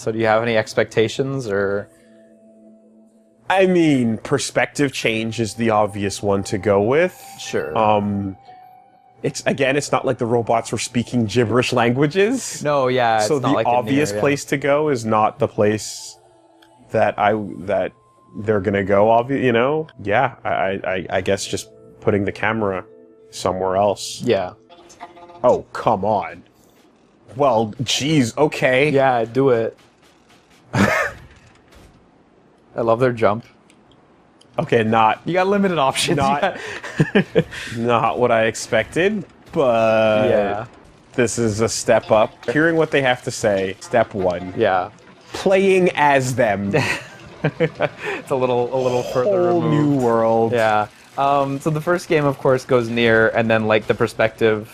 So do you have any expectations, or? I mean, perspective change is the obvious one to go with. Sure. It's not like the robots were speaking gibberish languages. No, yeah. So it's not the like in obvious NieR, place to go is not the place that they're gonna go. You know? Yeah. I guess just putting the camera somewhere else. Yeah. Oh, come on. Well, geez. Okay. Yeah, do it. I love their jump. Okay, You got limited options. Not what I expected, but Yeah. this is a step up. Hearing what they have to say, step one. Yeah. Playing as them. It's a little further Whole removed. new world. Yeah. So the first game, of course, goes NieR, and then like the perspective.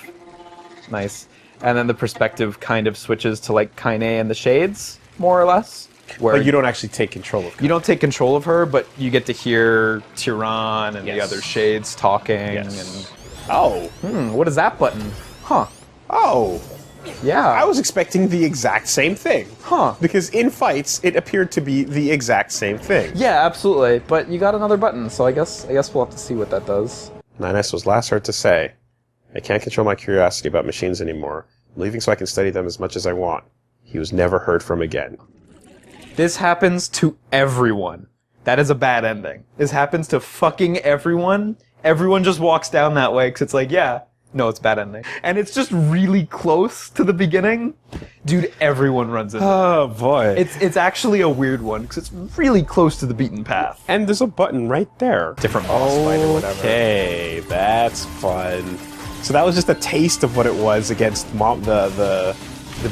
Nice. And then the perspective kind of switches to like Kaine and the Shades, more or less. Where But you don't actually take control of her. You don't take control of her, but you get to hear Tyrann and the Yes. other Shades talking. Yes. Oh. And what is that button? Huh. Oh. Yeah. I was expecting the exact same thing. Huh. Because in fights, it appeared to be the exact same thing. Yeah, absolutely. But you got another button, so I guess we'll have to see what that does. 9S was last heard to say, I can't control my curiosity about machines anymore. I'm leaving so I can study them as much as I want. He was never heard from again. This happens to everyone. That is a bad ending. This happens to fucking everyone. Everyone just walks down that way because it's like, yeah, no, it's bad ending. And it's just really close to the beginning. Dude, everyone runs into it. Oh, boy. It's actually a weird one because it's really close to the beaten path. And there's a button right there. Different boss fight or whatever. Okay, that's fun. So that was just a taste of what it was against the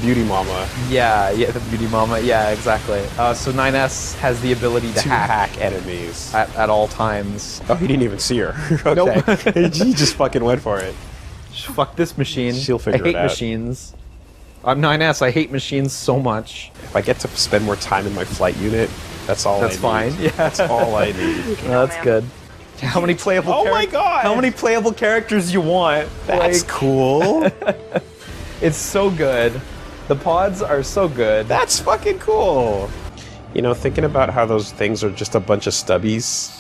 beauty mama. Yeah, the beauty mama. Yeah, exactly. So 9S has the ability to hack enemies at all times. Oh, he didn't even see her. Okay. Nope. He just fucking went for it. Fuck this machine. She'll figure I hate it out. machines. I'm 9S. I hate machines so much. If I get to spend more time in my flight unit, that's all That's I need. fine. Yeah. That's all I need. That's good. How many playable? Oh my god! How many playable characters you want? That's cool. It's so good. The pods are so good. That's fucking cool. You know, thinking about how those things are just a bunch of stubbies,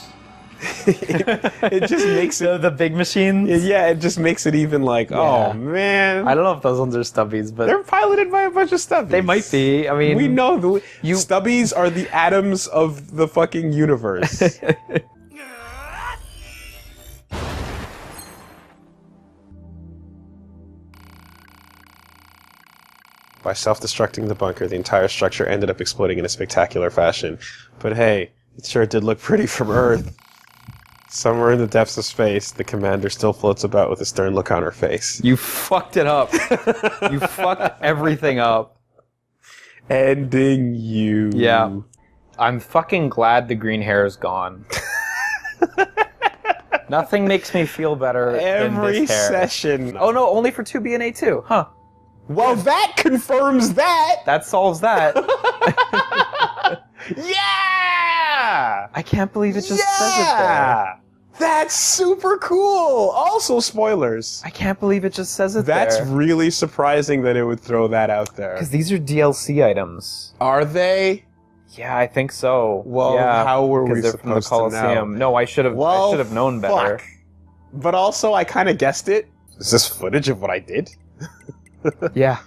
it just makes it... The big machines? Yeah, it just makes it even like, oh man. I don't know if those ones are stubbies, but... They're piloted by a bunch of stubbies. They might be. I mean... We know stubbies are the atoms of the fucking universe. By self-destructing the bunker, the entire structure ended up exploding in a spectacular fashion. But hey, it sure did look pretty from Earth. Somewhere in the depths of space, the commander still floats about with a stern look on her face. You fucked it up. You fucked everything up. Ending you. Yeah. I'm fucking glad the green hair is gone. Nothing makes me feel better than Every this hair. session. Oh no, only for 2B and A2. Huh. Well, that confirms that! That solves that. Yeah! I can't believe it just says it there. That's super cool! Also, spoilers. I can't believe it just says it That's there. really surprising that it would throw that out there. Because these are DLC items. Are they? Yeah, I think so. Well, yeah, how were we they're from the supposed to know? Coliseum. No, I should have known better. Fuck. But also, I kind of guessed it. Is this footage of what I did? Yeah.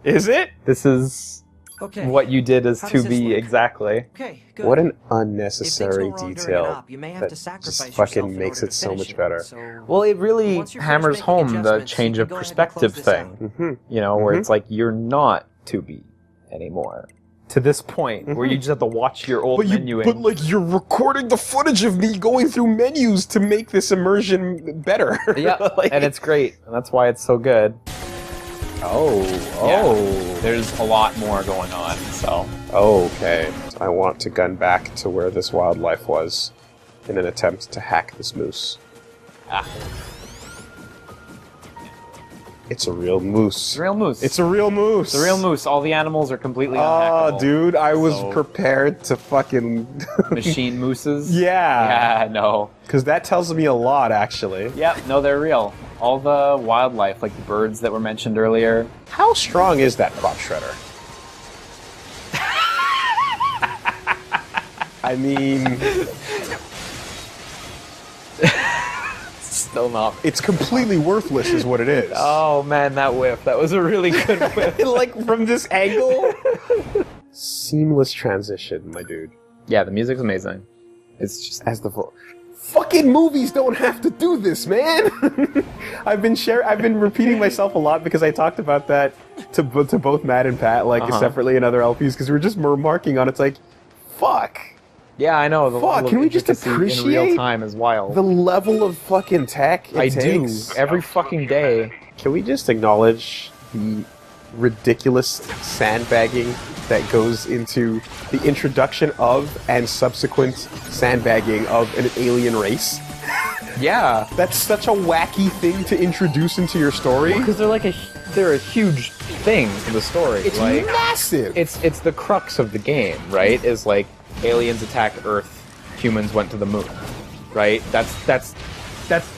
Is it? This is what you did as How does this 2B, look? exactly. Okay, good. What an If unnecessary things go wrong during detail an op, you may have that to sacrifice just yourself fucking in makes order it to so finish much it. better. So, Well, it really Once you're finished hammers making home the adjustments, change you of can go ahead and perspective close this out. thing. Mm-hmm. You know, where it's like, you're not 2B anymore. To this point, where you just have to watch your old menuing. But like, you're recording the footage of me going through menus to make this immersion better. Yeah, Like- and it's great. And that's why it's so good. Oh. Yeah. There's a lot more going on, so... Okay. I want to gun back to where this wildlife was in an attempt to hack this moose. Ah. It's a real moose. It's a real moose. It's a real moose. It's a real moose. All the animals are completely Oh, unhackable. dude, I was So- prepared to fucking... Machine mooses? Yeah. Yeah, no. Because that tells me a lot, actually. Yeah, no, they're real. All the wildlife, like the birds that were mentioned earlier. How strong is that crop shredder? I mean, Still not. it's completely worthless is what it is. Oh man, that whiff. That was a really good whiff. Like, from this angle? Seamless transition, my dude. Yeah, the music's amazing. It's just... As the fucking movies don't have to do this, man. I've been repeating myself a lot because I talked about that to both Matt and Pat, like separately in other LPs, because we were just remarking on it's like, fuck. Yeah, I know. The Fuck, can we just appreciate in real time is wild. The level of fucking tech it takes? do every fucking day. Can we just acknowledge the ridiculous sandbagging that goes into the introduction of and subsequent sandbagging of an alien race? Yeah, That's such a wacky thing to introduce into your story. because they're a huge thing for the story. It's like, massive. it's the crux of the game, right? Is like aliens attacked Earth, humans went to the moon, right? That's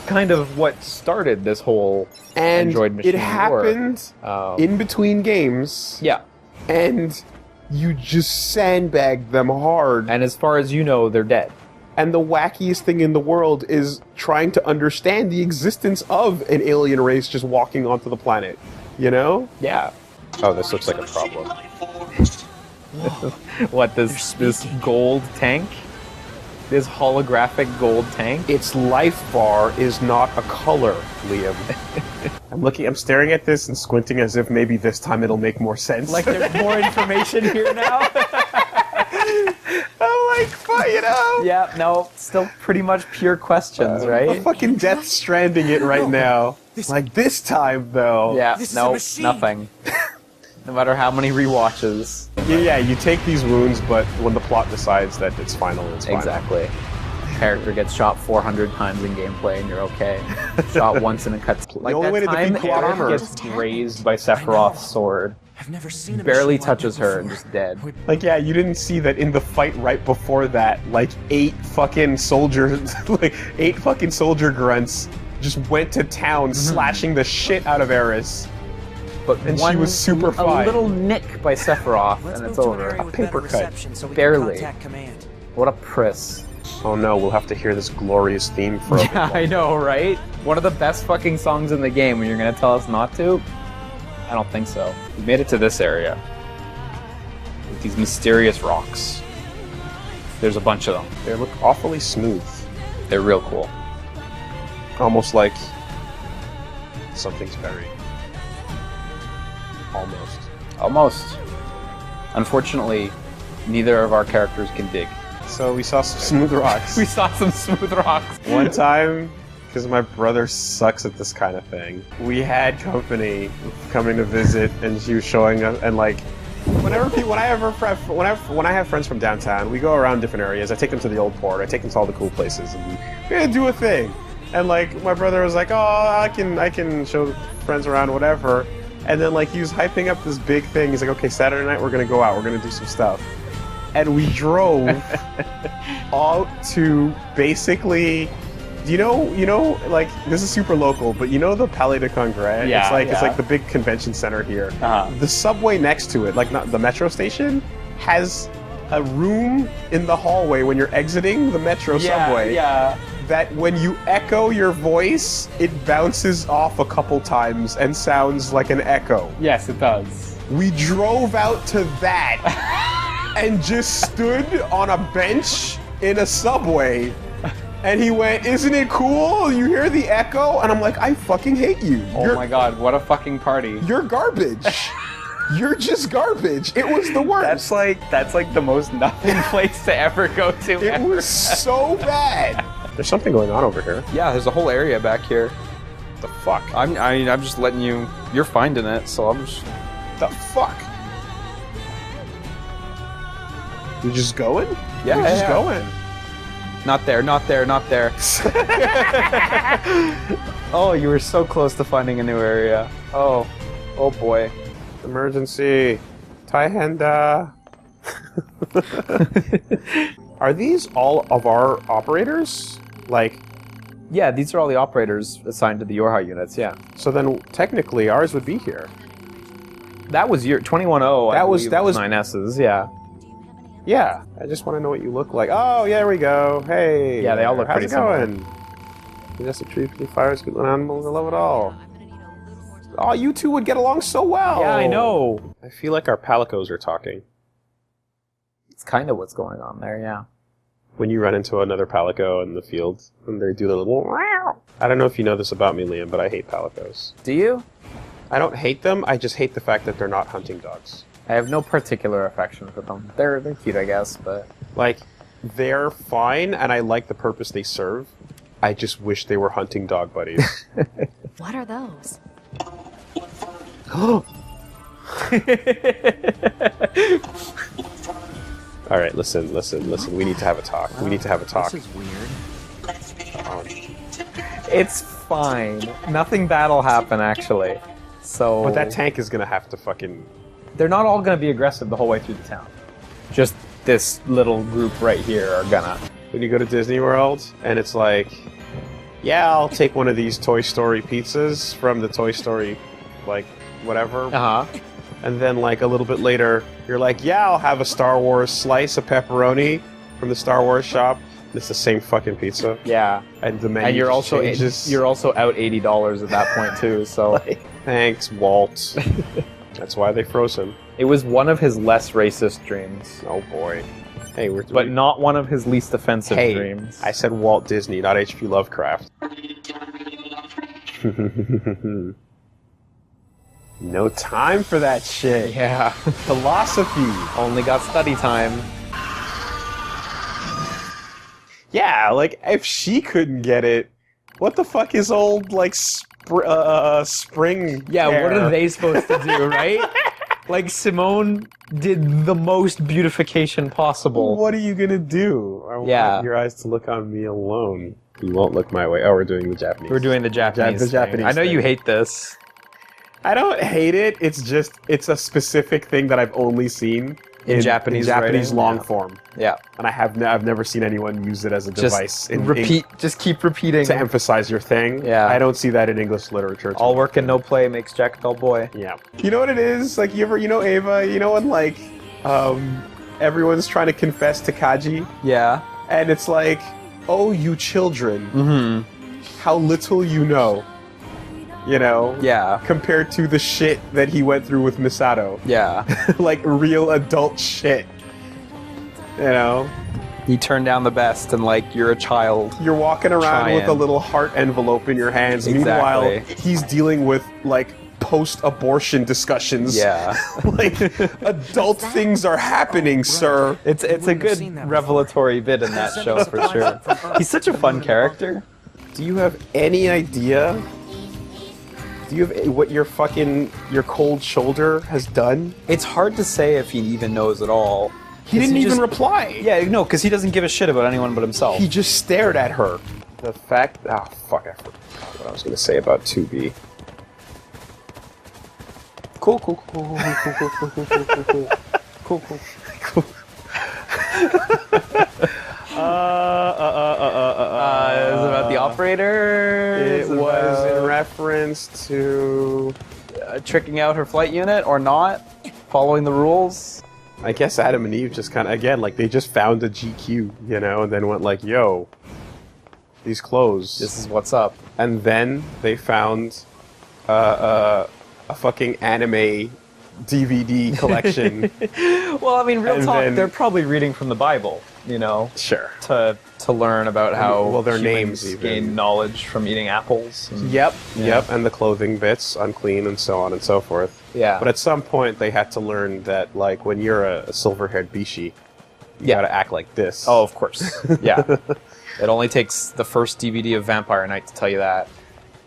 kind of what started this whole and Android machine it happened war. in between games. Yeah, And you just sandbagged them hard. and as far as you know, they're dead. And the wackiest thing in the world is trying to understand the existence of an alien race just walking onto the planet. You know? Yeah. Oh, this looks like a problem. What, this gold tank? This holographic gold tank? Its life bar is not a color, Liam. I'm staring at this and squinting as if maybe this time it'll make more sense. Like there's more information here now? I'm like, you know? Yeah, no, still pretty much pure questions, I'm right? fucking Death Stranding it right now. Like, this time, though. Yeah, This is no, a machine. nothing. No matter how many rewatches. Yeah, you take these wounds, but when the plot decides that it's final, it's final. Exactly. Character gets shot 400 times in gameplay and you're okay. Shot once and it cuts. Like only that way to time defeat plot Eric armor. gets grazed by Sephiroth's sword. I've never seen a Barely machine like touches that her and before. just dead. Like, yeah, you didn't see that in the fight right before that, like, 8 fucking soldiers, like, 8 fucking soldier grunts just went to town slashing the shit out of Eris. But And she one, was super a fine. little nick by Sephiroth Let's and move it's to an over. area with paper better cut. reception so we Barely. can contact command. What a priss. Oh no, we'll have to hear this glorious theme for a Yeah, bit I know, right? One of the best fucking songs in the game and you're gonna tell us not to? I don't think so. We made it to this area. With these mysterious rocks. There's a bunch of them. They look awfully smooth. They're real cool. Almost like something's buried. Almost. Almost. Unfortunately, neither of our characters can dig. So we saw some smooth rocks. We saw some smooth rocks. One time, because my brother sucks at this kind of thing, we had company coming to visit, and she was showing us, and like, when I have friends from downtown, we go around different areas. I take them to the old port. I take them to all the cool places, and we're gonna do a thing. And like, my brother was like, "Oh, I can show friends around, whatever." And then like, he was hyping up this big thing. He's like, "Okay, Saturday night we're gonna go out. We're gonna do some stuff." And we drove out to basically, you know, like, this is super local, but you know the Palais de Congrès? Yeah, it's yeah. like the big convention center here. Uh-huh. The subway next to it, like not the metro station, has a room in the hallway when you're exiting the metro subway. Yeah. That when you echo your voice, it bounces off a couple times and sounds like an echo. Yes, it does. We drove out to that and just stood on a bench in a subway. And he went, "Isn't it cool? You hear the echo?" And I'm like, "I fucking hate you. Oh my god, what a fucking party. You're garbage. You're just garbage." It was the worst. That's like the most nothing place to ever go to. It ever. was so bad. There's something going on over here. Yeah, there's a whole area back here. The fuck? I'm just letting you. You're finding it, so I'm just. The fuck? You just going? Yeah, You're just yeah. going. Not there, not there, not there. Oh, you were so close to finding a new area. Oh boy. Emergency. Taihenda. Are these all of our operators? Like, Yeah, these are all the operators assigned to the Yorha units. Yeah, so then technically ours would be here. that was your 21-0. That was- 9S's. Yeah. Yeah, I just want to know what you look like. Oh, yeah, there we go. Hey. Yeah, they all look how's pretty it going? Just a tree, fires, good animals. I love it all. Oh, you two would get along so well. Yeah, I know. I feel like our palicos are talking. It's kind of what's going on there, yeah. When you run into another palico in the field, and they do the little wow. I don't know if you know this about me, Liam, but I hate palicos. Do you? I don't hate them, I just hate the fact that they're not hunting dogs. I have no particular affection for them. They're cute, I guess, but... Like, they're fine, and I like the purpose they serve. I just wish they were hunting dog buddies. What are those? Alright, listen. We need to have a talk. We need to have a talk. This is weird. It's fine. Nothing bad'll happen, actually. So... But that tank is gonna have to fucking... They're not all gonna be aggressive the whole way through the town. Just this little group right here are gonna. When you go to Disney World, and it's like, yeah, I'll take one of these Toy Story pizzas from the Toy Story, like, whatever. Uh-huh. And then, like, a little bit later, you're like, yeah, I'll have a Star Wars slice of pepperoni from the Star Wars shop. It's the same fucking pizza. Yeah. And the menu And you're just also changes. you're also out $80 at that point too, so... Thanks, Walt. That's why they froze him. It was one of his less racist dreams. Oh, boy. Hey, But not one of his least offensive dreams. I said Walt Disney, not H.P. Lovecraft. No time for that shit. Yeah. Philosophy. Only got study time. Yeah, like, if she couldn't get it, what the fuck is old, like, spring Yeah, hair? what are they supposed to do, right? Like, Simone did the most beautification possible. What are you gonna do? I want your eyes to look on me alone. You won't look my way. Oh, we're doing the Japanese. We're doing the Japanese the thing. Japanese I know you thing. hate this. I don't hate it. It's just, it's a specific thing that I've only seen In Japanese writing? long Yeah. form. Yeah. And I've never seen anyone use it as a device Just keep repeating. to emphasize your thing. Yeah. I don't see that in English literature. All work and no play makes Jack a dull boy. Yeah. You know what it is? Like, you know Ava, you know when, like, everyone's trying to confess to Kaji? Yeah. And it's like, oh, you children. How little you know. You know? Yeah. Compared to the shit that he went through with Misato. Yeah. Like, real adult shit. You know? You turn down the best and, like, you're a child. You're walking around with a Trying. little heart envelope in your hands. Exactly. Meanwhile, he's dealing with, like, post-abortion discussions. Yeah. Like, adult things are happening, sir. It's a good revelatory bit in that show for sure. He's such a fun character. Do you have any idea? Do you have what your cold shoulder has done? It's hard to say if he even knows at all. He didn't even reply. Yeah, no, because he doesn't give a shit about anyone but himself. He just stared at her. The fact... Oh, fuck, I forgot what I was going to say about 2B. Cool. Is it about the operator? It was in reference to... tricking out her flight unit or not? Following the rules? I guess Adam and Eve just kind of, again, like, they just found a GQ, you know, and then went like, yo, these clothes. This is what's up. And then they found a fucking anime DVD collection. Well, I mean, real And talk, then- they're probably reading from the Bible, you know, Sure. to learn about how Well, their humans names even. gain knowledge from eating apples. and- Yep, Yeah. yep, and the clothing bits, unclean, and so on and so forth. Yeah. But at some point, they had to learn that, like, when you're a silver-haired bishi, you Yeah. gotta act like this. Oh, of course. Yeah. It only takes the first DVD of Vampire Night to tell you that.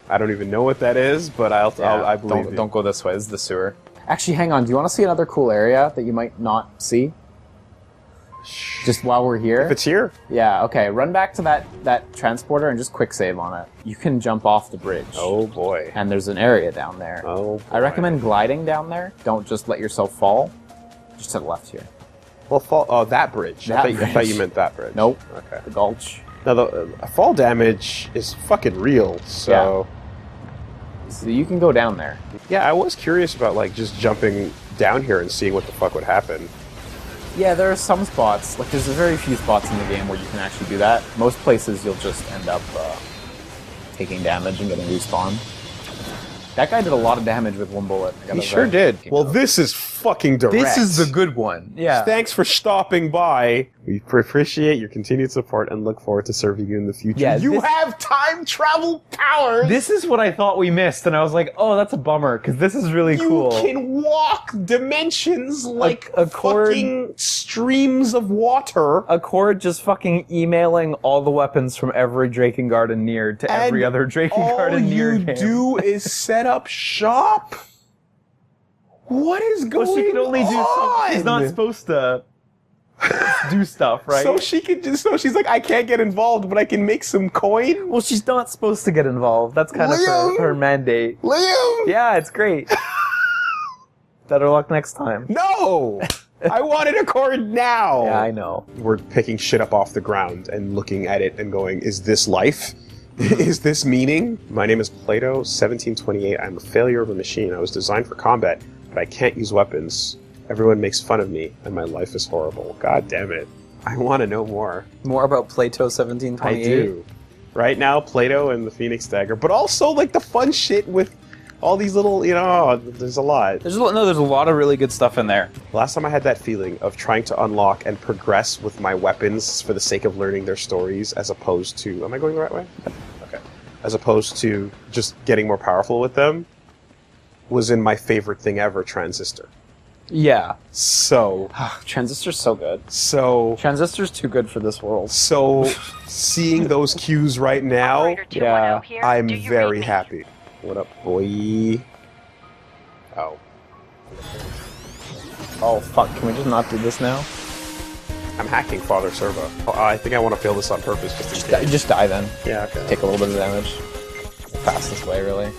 I don't even know what that is, but I believe you. Don't go this way. This is the sewer. Actually, hang on. Do you want to see another cool area that you might not see? Just while we're here? If it's here. Yeah, okay. Run back to that transporter and just quick save on it. You can jump off the bridge. Oh, boy. And there's an area down there. Oh, I recommend gliding down there. Don't just let yourself fall. Just to the left here. Well, fall. Oh, that bridge. That I thought you bridge. meant that bridge. Nope. Okay. The gulch. Now, the fall damage is fucking real, so... So you can go down there. Yeah, I was curious about, like, just jumping down here and seeing what the fuck would happen. Yeah, there are some spots. Like, there's very few spots in the game where you can actually do that. Most places, you'll just end up taking damage and getting respawned. That guy did a lot of damage with one bullet. He sure did. Well, this is fucking direct. This is the good one. Yeah. Thanks for stopping by. We appreciate your continued support and look forward to serving you in the future. Yeah, you have time travel powers! This is what I thought we missed, and I was like, oh, that's a bummer, because this is really cool. You can walk dimensions like a cord, fucking streams of water. A cord just fucking emailing all the weapons from every Drakengard and NieR to every other Drakengard and NieR game. All you do is set up shop? What is going on? Well, she can only do so. She's not supposed to do stuff, right? So she could just. So she's like, I can't get involved, but I can make some coin. Well, she's not supposed to get involved. That's kind of her mandate. Liam. Yeah, it's great. Better luck next time. No, I wanted a cord now. Yeah, I know. We're picking shit up off the ground and looking at it and going, is this life? Is this meaning? My name is Plato, 1728. I'm a failure of a machine. I was designed for combat, but I can't use weapons. Everyone makes fun of me, and my life is horrible. God damn it. I want to know more. More about Plato 1728? I do. Right now, Plato and the Phoenix Dagger, but also, like, the fun shit with all these little, you know, there's a lot. There's a lot of really good stuff in there. Last time I had that feeling of trying to unlock and progress with my weapons for the sake of learning their stories, as opposed to... Am I going the right way? Okay. As opposed to just getting more powerful with them, was in my favorite thing ever, Transistor. Yeah. So... Transistor's so good. So... Transistor's too good for this world. So, seeing those cues right now, yeah, I'm very happy. What up, boy? Oh. Oh, fuck. Can we just not do this now? I'm hacking Father Servo. I think I want to fail this on purpose just in case. Just die then. Yeah, okay. Take a little bit of damage. Pass this way, really.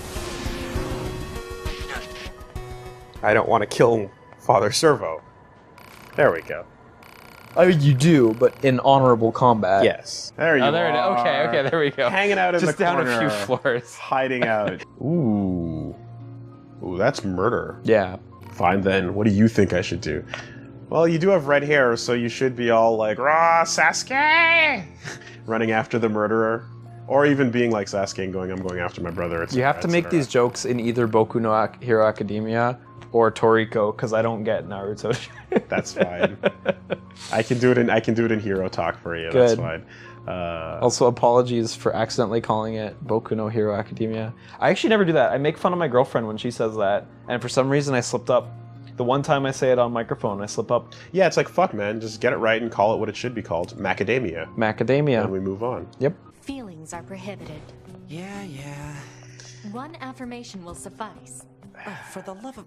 I don't want to kill Father Servo. There we go. I mean, you do, but in honorable combat. Yes. There you there are. Okay, there we go. Hanging out in just the corner. Just down a few floors. Hiding out. Ooh. Ooh, that's murder. Yeah. Fine then. What do you think I should do? Well, you do have red hair, so you should be all like, "Rah, Sasuke!" running after the murderer. Or even being like Sasuke and going, I'm going after my brother. You have to make these jokes in either Boku no Hero Academia or Toriko, because I don't get Naruto. That's fine. I can do it in Hero Talk for you. Good. That's fine. Also, apologies for accidentally calling it Boku no Hero Academia. I actually never do that. I make fun of my girlfriend when she says that, and for some reason I slipped up. The one time I say it on microphone, I slip up. Yeah, it's like, fuck, man. Just get it right and call it what it should be called. Macadamia. Macadamia. And we move on. Yep. Feelings are prohibited. Yeah. One affirmation will suffice. Oh, for the love of...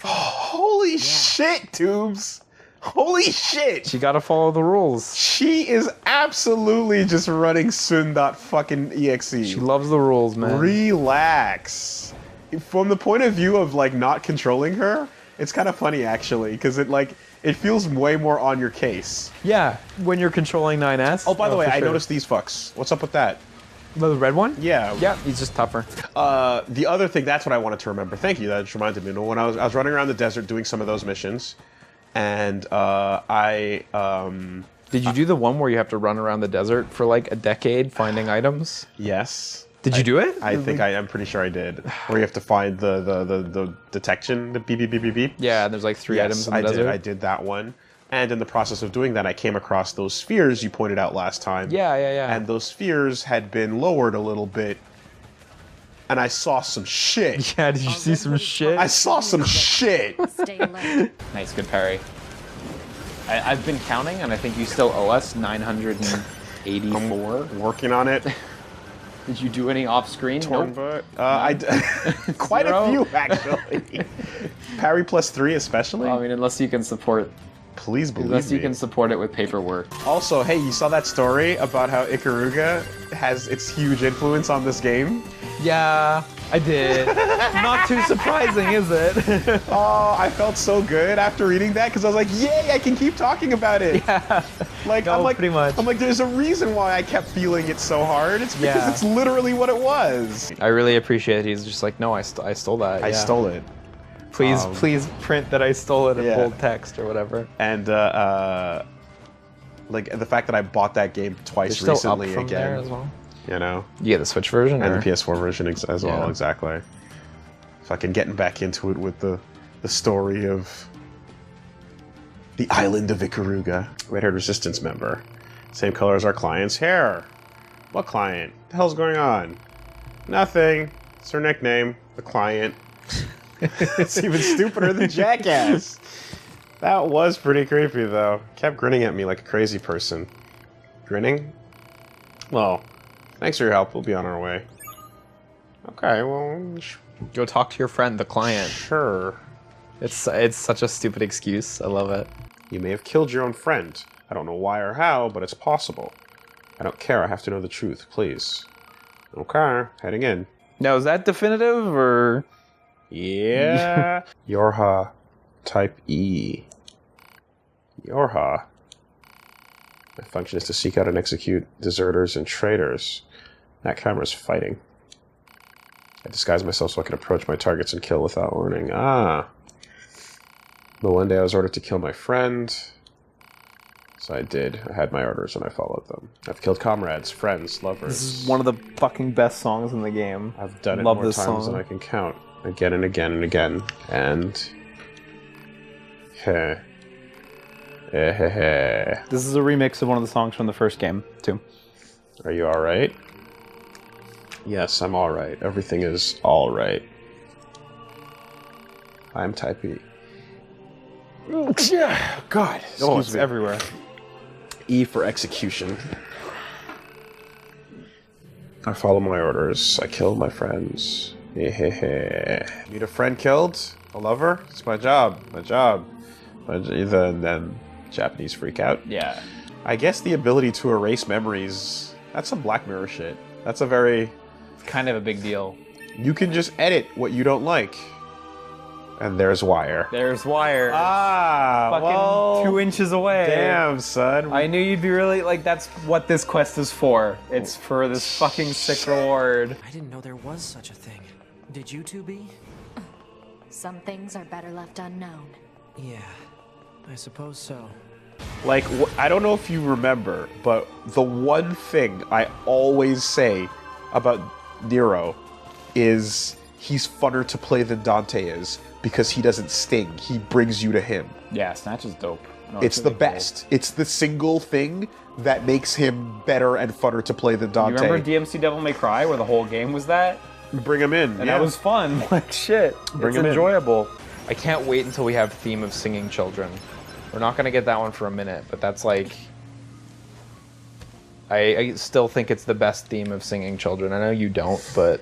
Holy shit, Tubes! Holy shit! She gotta follow the rules. She is absolutely just running Sun.fucking.exe. She loves the rules, man. Relax. From the point of view of, like, not controlling her, it's kind of funny, actually, because it feels way more on your case. Yeah, when you're controlling 9S. Oh, by the way, I sure. noticed these fucks. What's up with that? The red one? Yeah. Yeah, he's just tougher. The other thing, that's what I wanted to remember. Thank you, that just reminded me. When I was running around the desert doing some of those missions, and Did you do the one where you have to run around the desert for like a decade finding items? Yes. Did you do it? I'm pretty sure I did. Where you have to find the detection, the beep beep beep beep beep. Yeah, and there's like 3 items in the desert. I did that one. And in the process of doing that, I came across those spheres you pointed out last time. Yeah. And those spheres had been lowered a little bit. And I saw some shit. Yeah, did you see some shit? I saw some shit. Stay alert. Nice, good parry. I've been counting, and I think you still owe us 984. I'm working on it. Did you do any off-screen? Torn Nope. quite a Zero? few, actually. Parry +3 especially? Well, I mean, unless you can support... Please believe Unless you me. can support it with paperwork. Also, hey, you saw that story about how Ikaruga has its huge influence on this game? Yeah, I did. Not too surprising, is it? Oh, I felt so good after reading that because I was like, yay, I can keep talking about it. Yeah. Like, No, I'm like, pretty much. I'm like, there's a reason why I kept feeling it so hard. It's because Yeah. it's literally what it was. I really appreciate it. He's just like, no, I stole that. I yeah. stole it. Please print that I stole it in yeah. bold text or whatever. And like the fact that I bought that game twice They're still recently up from again, there as well. you know, You get the Switch version and or? the PS4 version as well, Yeah. exactly. Fucking getting back into it with the story of the island of Ikaruga. Red-haired resistance member, same color as our client's hair. What client? What the hell's going on? Nothing. It's her nickname, the client. It's even stupider than Jackass. That was pretty creepy, though. Kept grinning at me like a crazy person. Grinning? Well, thanks for your help. We'll be on our way. Okay, well, Go talk to your friend, the client. sure. It's such a stupid excuse. I love it. You may have killed your own friend. I don't know why or how, but it's possible. I don't care. I have to know the truth, please. Okay, heading in. Now, is that definitive or? Yeah. Yorha, type E. Yorha. My function is to seek out and execute deserters and traitors. That camera's fighting. I disguise myself so I can approach my targets and kill without warning. Ah. But one day I was ordered to kill my friend. So I did. I had my orders and I followed them. I've killed comrades, friends, lovers. This is one of the fucking best songs in the game. I've done it Love more this times song. than I can count. Again and again and again. And... Heh. Heh. This is a remix of one of the songs from the first game, too. Are you alright? Yes, I'm alright. Everything is alright. I'm type E. God. Oh, Excuse it's me. everywhere. E for execution. I follow my orders. I kill my friends. Need a friend killed? A lover? It's my job. Then Japanese freak out. Yeah. I guess the ability to erase memories, that's some Black Mirror shit. That's a very... It's kind of a big deal. You can just edit what you don't like. And there's wire. There's wire. Ah, Fucking well, 2 inches away. damn, son. I knew you'd be really, like, that's what this quest is for. It's for this fucking sick reward. I didn't know there was such a thing. Did you two be? Some things are better left unknown. Yeah, I suppose so. Like, I don't know if you remember, but the one thing I always say about Nero is he's funner to play than Dante is because he doesn't sting. He brings you to him. Yeah, Snatch is dope. No, It's the really cool. best. It's the single thing that makes him better and funner to play than You Dante. remember DMC Devil May Cry, where the whole game was that? Bring him in. And that was fun. Like, shit. Bring it's 'em in. enjoyable. I can't wait until we have Theme of Singing Children. We're not going to get that one for a minute, but that's like... I still think it's the best theme of Singing Children. I know you don't, but...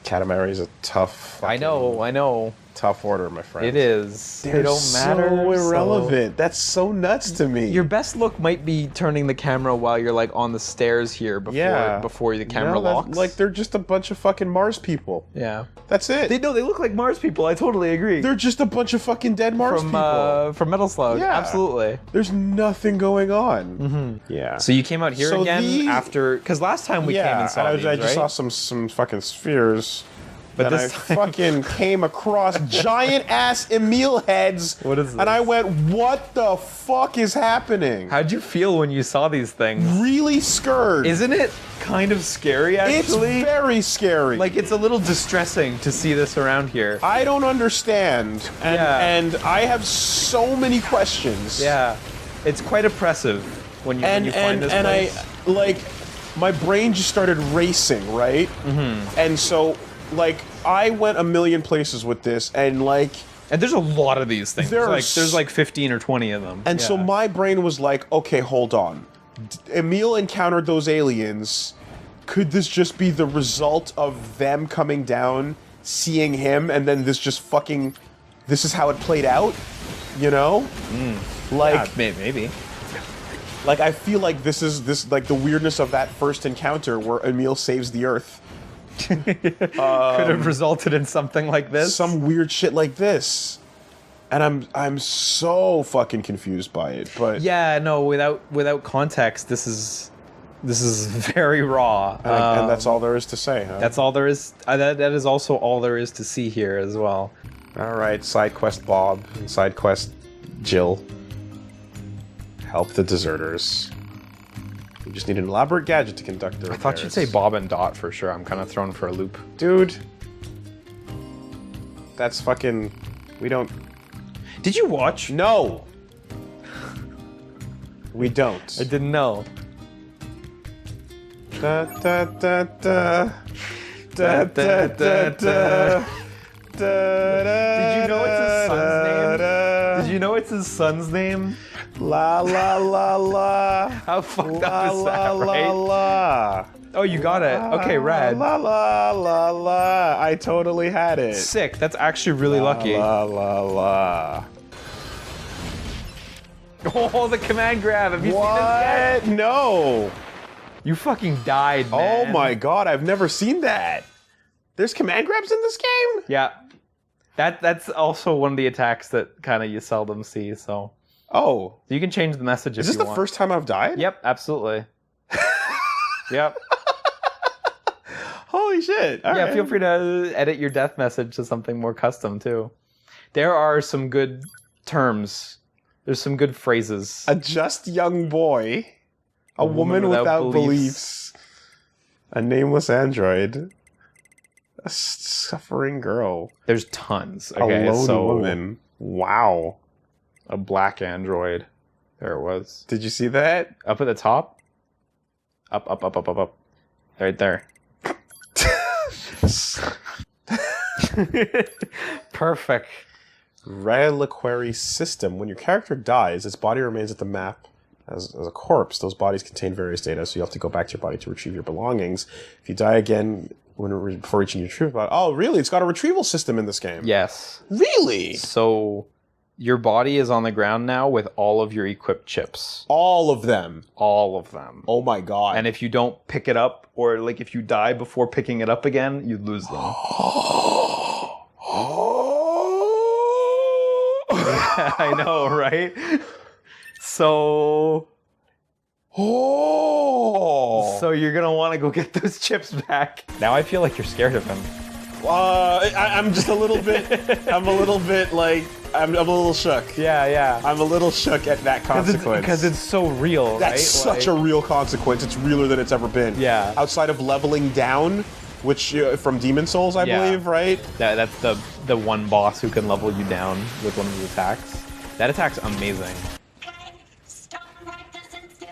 Katamari is a tough. I know. Tough order, my friend. It is. They're They don't matter. so so- irrelevant. That's so nuts to me. Your best look might be turning the camera while you're like on the stairs here before the camera No, that- locks. Like they're just a bunch of fucking Mars people. yeah. That's it. They look like Mars people. I totally agree. They're just a bunch of fucking dead Mars people. From Metal Slug. Yeah. Absolutely. There's nothing going on. Mm-hmm. Yeah. So you came out here So again after because last time we came and saw these, I just right? saw some fucking spheres. But But this I time- fucking came across giant ass Emil heads. What is And I this? went, what the fuck is happening? How'd you feel when you saw these things? Really scared. Isn't it kind of scary It's actually? very scary. Like it's a little distressing to see this around here. I don't understand. And, Yeah. and I have so many questions. Yeah. It's quite oppressive when you find this place. I like my brain just started racing, right? Mm-hmm. And so like I went a million places with this, and like And there's a lot of these things. There's- There's like 15 or 20 of them. and so Yeah. my brain was like, okay, hold on. Emil encountered those aliens. Could this just be the result of them coming down, seeing him, and then this is how it played out? You know? Like Yeah, maybe. Like I feel like this like the weirdness of that first encounter where Emil saves the Earth. Could have resulted in something like this. Some weird shit like this. And I'm so fucking confused by it. But Yeah, no, without context, this is This is very raw. And that's all there is to say, huh? That's all there is. That is also all there is to see here as well. Alright, side quest Bob and side quest Jill. Help the deserters. We just need an elaborate gadget to conduct the repairs. I thought you'd say Bob and Dot for sure. I'm kind of thrown for a loop. Dude. That's fucking... We don't... Did you watch? No! We don't. I didn't know. Da da da da. Da da da da. Did you know it's his son's name? Did you know it's his son's name? La la la la. How fucked La up is that, la right? la. Oh, you got it. Okay, rad. La la la la. I totally had it. Sick. That's actually really lucky. La la la. Oh, the command grab. Have you seen this What? yet? No. You fucking died, man. Oh my god, I've never seen that. There's command grabs in this game? Yeah. That's also one of the attacks that kind of you seldom see, so. Oh. You can change the message if Is this you the want. first time I've died? Yep, absolutely. Yep. Holy shit. All Yeah, right. feel free to edit your death message to something more custom, too. There are some good terms. There's some good phrases. A just young boy. A woman without beliefs. A nameless android. A suffering girl. There's tons. A Okay, lone so woman. Wow. a black android. There it was. Did you see that? Up at the top? Up, up, up, up, up, up. Right there. Perfect. Reliquary system. When your character dies, its body remains at the map as a corpse. Those bodies contain various data, so you have to go back to your body to retrieve your belongings. If you die again before reaching your retrieval body... Oh, really? It's got a retrieval system in this game? Yes. Really? So your body is on the ground now with all of your equipped chips. All of them? All of them. Oh my god. And if you don't pick it up, or like if you die before picking it up again, you lose them. I know, right? So you're gonna want to go get those chips back. Now I feel like you're scared of him. I'm just a little bit. I'm a little bit like. I'm a little shook. Yeah, yeah. I'm a little shook at that consequence. Because it's so real, right? That's such a real consequence. It's realer than it's ever been. Yeah. Outside of leveling down, which from Demon Souls, I believe, right? That's the one boss who can level you down with one of his attacks. That attack's amazing.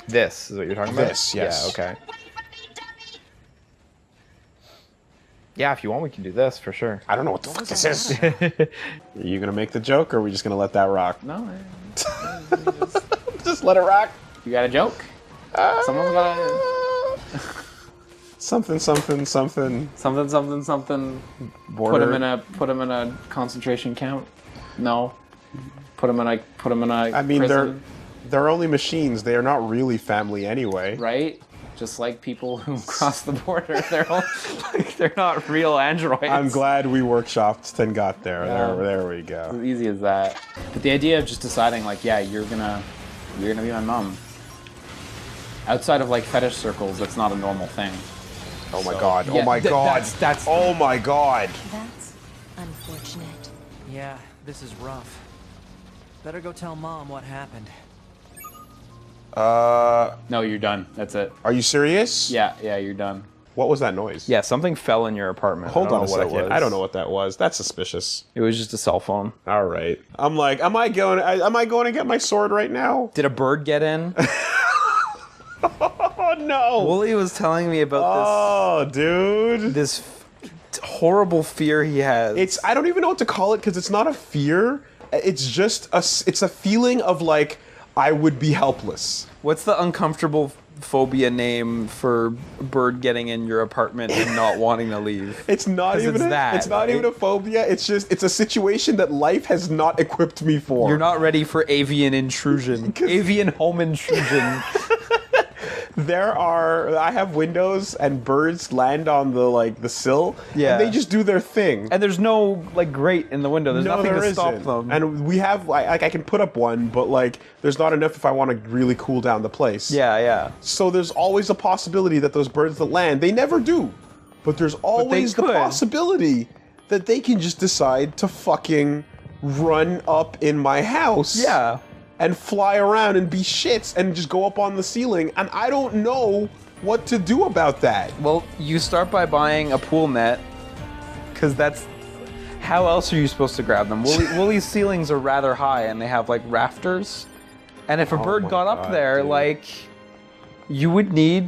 This is what you're talking about? This, yes. Yeah, okay. Yeah, if you want, we can do this for sure. I don't know what the fuck this is. Are you gonna make the joke, or are we just gonna let that rock? No, Just let it rock. you got a joke? Someone's got a... Something, something, something. Something, something, something. Border. Put him in a concentration camp. No. Put him in a I mean, prison, they're only machines. They are not really family anyway. right? Just like people who cross the border, they're not real androids. I'm glad we workshopped and got there. Yeah. There we go. As easy as that. But the idea of just deciding, like, yeah, you're gonna be my mom. Outside of like fetish circles, that's not a normal thing. Oh my god. Yeah, Oh my god. That's Oh my god. That's unfortunate. Yeah, this is rough. Better go tell Mom what happened. No, you're done. That's it. Are you serious? Yeah, you're done. What was that noise? Yeah, something fell in your apartment. Hold on a what it second. was. I don't know what that was. That's suspicious. It was just a cell phone. All right. I'm like, am I going to get my sword right now? Did a bird get in? Oh no. Woolie was telling me about Oh, dude. this horrible fear he has. I don't even know what to call it because it's not a fear. It's just it's a feeling of like I would be helpless. What's the uncomfortable phobia name for a bird getting in your apartment and not wanting to leave? It's not even it's not even a phobia. It's a situation that life has not equipped me for. You're not ready for avian intrusion. Avian home intrusion. I have windows and birds land on the sill. Yeah. And they just do their thing. And there's no like grate in the window. There's nothing to stop them. And we have like I can put up one, but like there's not enough if I want to really cool down the place. Yeah. So there's always a possibility that those birds that land, they never do. But there's always the could. possibility that they can just decide to fucking run up in my house. Yeah. And fly around and be shits and just go up on the ceiling, and I don't know what to do about that. Well, you start by buying a pool net, because that's... How else are you supposed to grab them? Woolie's ceilings are rather high, and they have, like, rafters. And if a bird my got up God, there, dude. like... You would need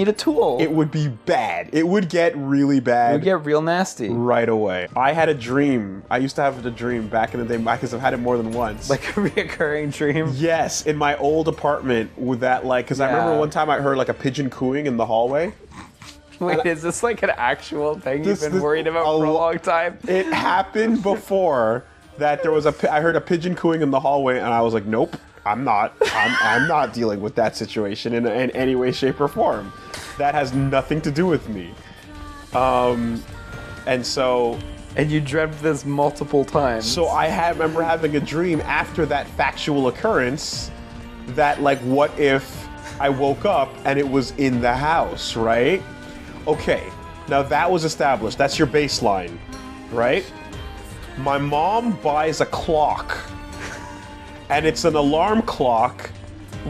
a tool. It would be bad. It would get really bad. It would get real nasty. right away. I had a dream. I used to have a dream back in the day, because I've had it more than once. Like a reoccurring dream. Yes, in my old apartment with that, like, because I remember Yeah. one time I heard like a pigeon cooing in the hallway. Wait, is this like an actual thing you've been This- worried about for a long time? It happened before that there was I heard a pigeon cooing in the hallway, and I was like, nope, I'm not. I'm not dealing with that situation in any way, shape, or form. That has nothing to do with me. And so And you dreamt this multiple times. So I remember having a dream after that factual occurrence that, like, what if I woke up and it was in the house, right? Okay, now that was established. That's your baseline, right? My mom buys a clock, and it's an alarm clock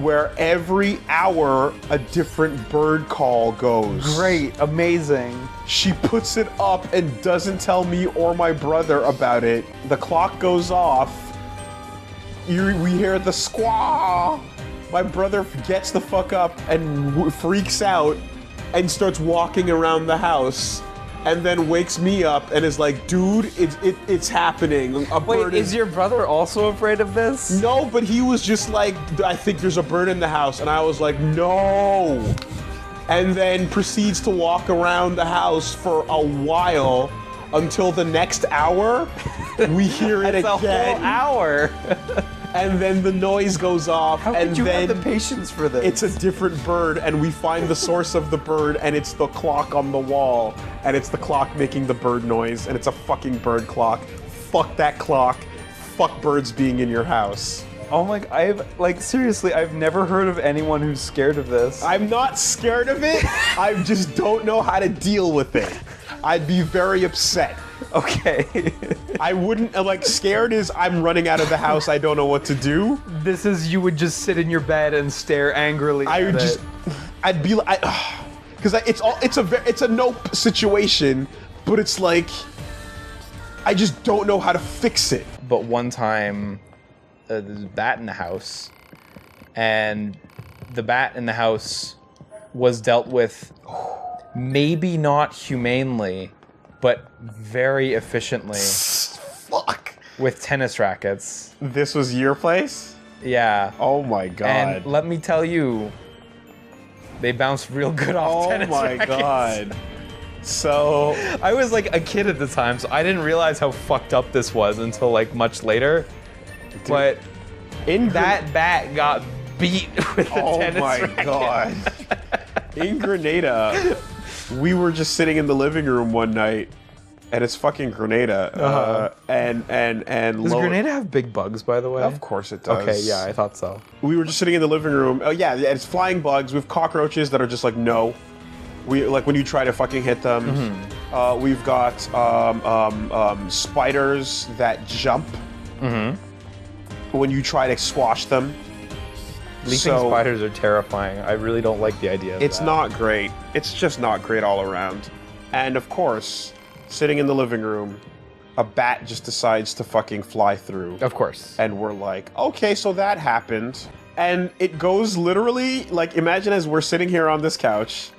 where every hour a different bird call goes. Great, amazing. She puts it up and doesn't tell me or my brother about it. The clock goes off. We hear the squaw. My brother gets the fuck up and freaks out and starts walking around the house, and then wakes me up and is like, dude, it's happening. A Wait, bird is your brother also afraid of this? No, but he was just like, I think there's a bird in the house. And I was like, no. And then proceeds to walk around the house for a while until the next hour. We hear it It's a again. whole hour. And then the noise goes off. How and could you then have the patience for this? it's a different bird, and we find the source of the bird, and it's the clock on the wall. And it's the clock making the bird noise, and it's a fucking bird clock. Fuck that clock. Fuck birds being in your house. Oh my! Seriously, I've never heard of anyone who's scared of this. I'm not scared of it. I just don't know how to deal with it. I'd be very upset. Okay. I wouldn't, like, scared is I'm running out of the house, I don't know what to do. This is you would just sit in your bed and stare angrily. I at would it. just, I'd be like, because it's a nope situation, but it's like, I just don't know how to fix it. But one time, there's a bat in the house, and the bat in the house was dealt with maybe not humanely, but very efficiently Fuck. with tennis rackets. This was your place? Yeah. Oh my god. And let me tell you, they bounced real good off Oh tennis my rackets. god. So, I was like a kid at the time, so I didn't realize how fucked up this was until like much later. But in that bat got beat with a Oh tennis my racket. god. In Grenada, we were just sitting in the living room one night, and it's fucking Grenada. And Does Grenada have big bugs, by the way? Of course it does. Okay, yeah, I thought so. We were just sitting in the living room. Oh yeah, it's flying bugs. We have cockroaches that are just like no. We like when you try to fucking hit them. We've got spiders that jump. When you try to squash them. Leaping So- spiders are terrifying. I really don't like the idea of It's that. not great. It's just not great all around. And of course, sitting in the living room, a bat just decides to fucking fly through. Of course. And we're like, okay, so that happened. And it goes literally, like, imagine as we're sitting here on this couch.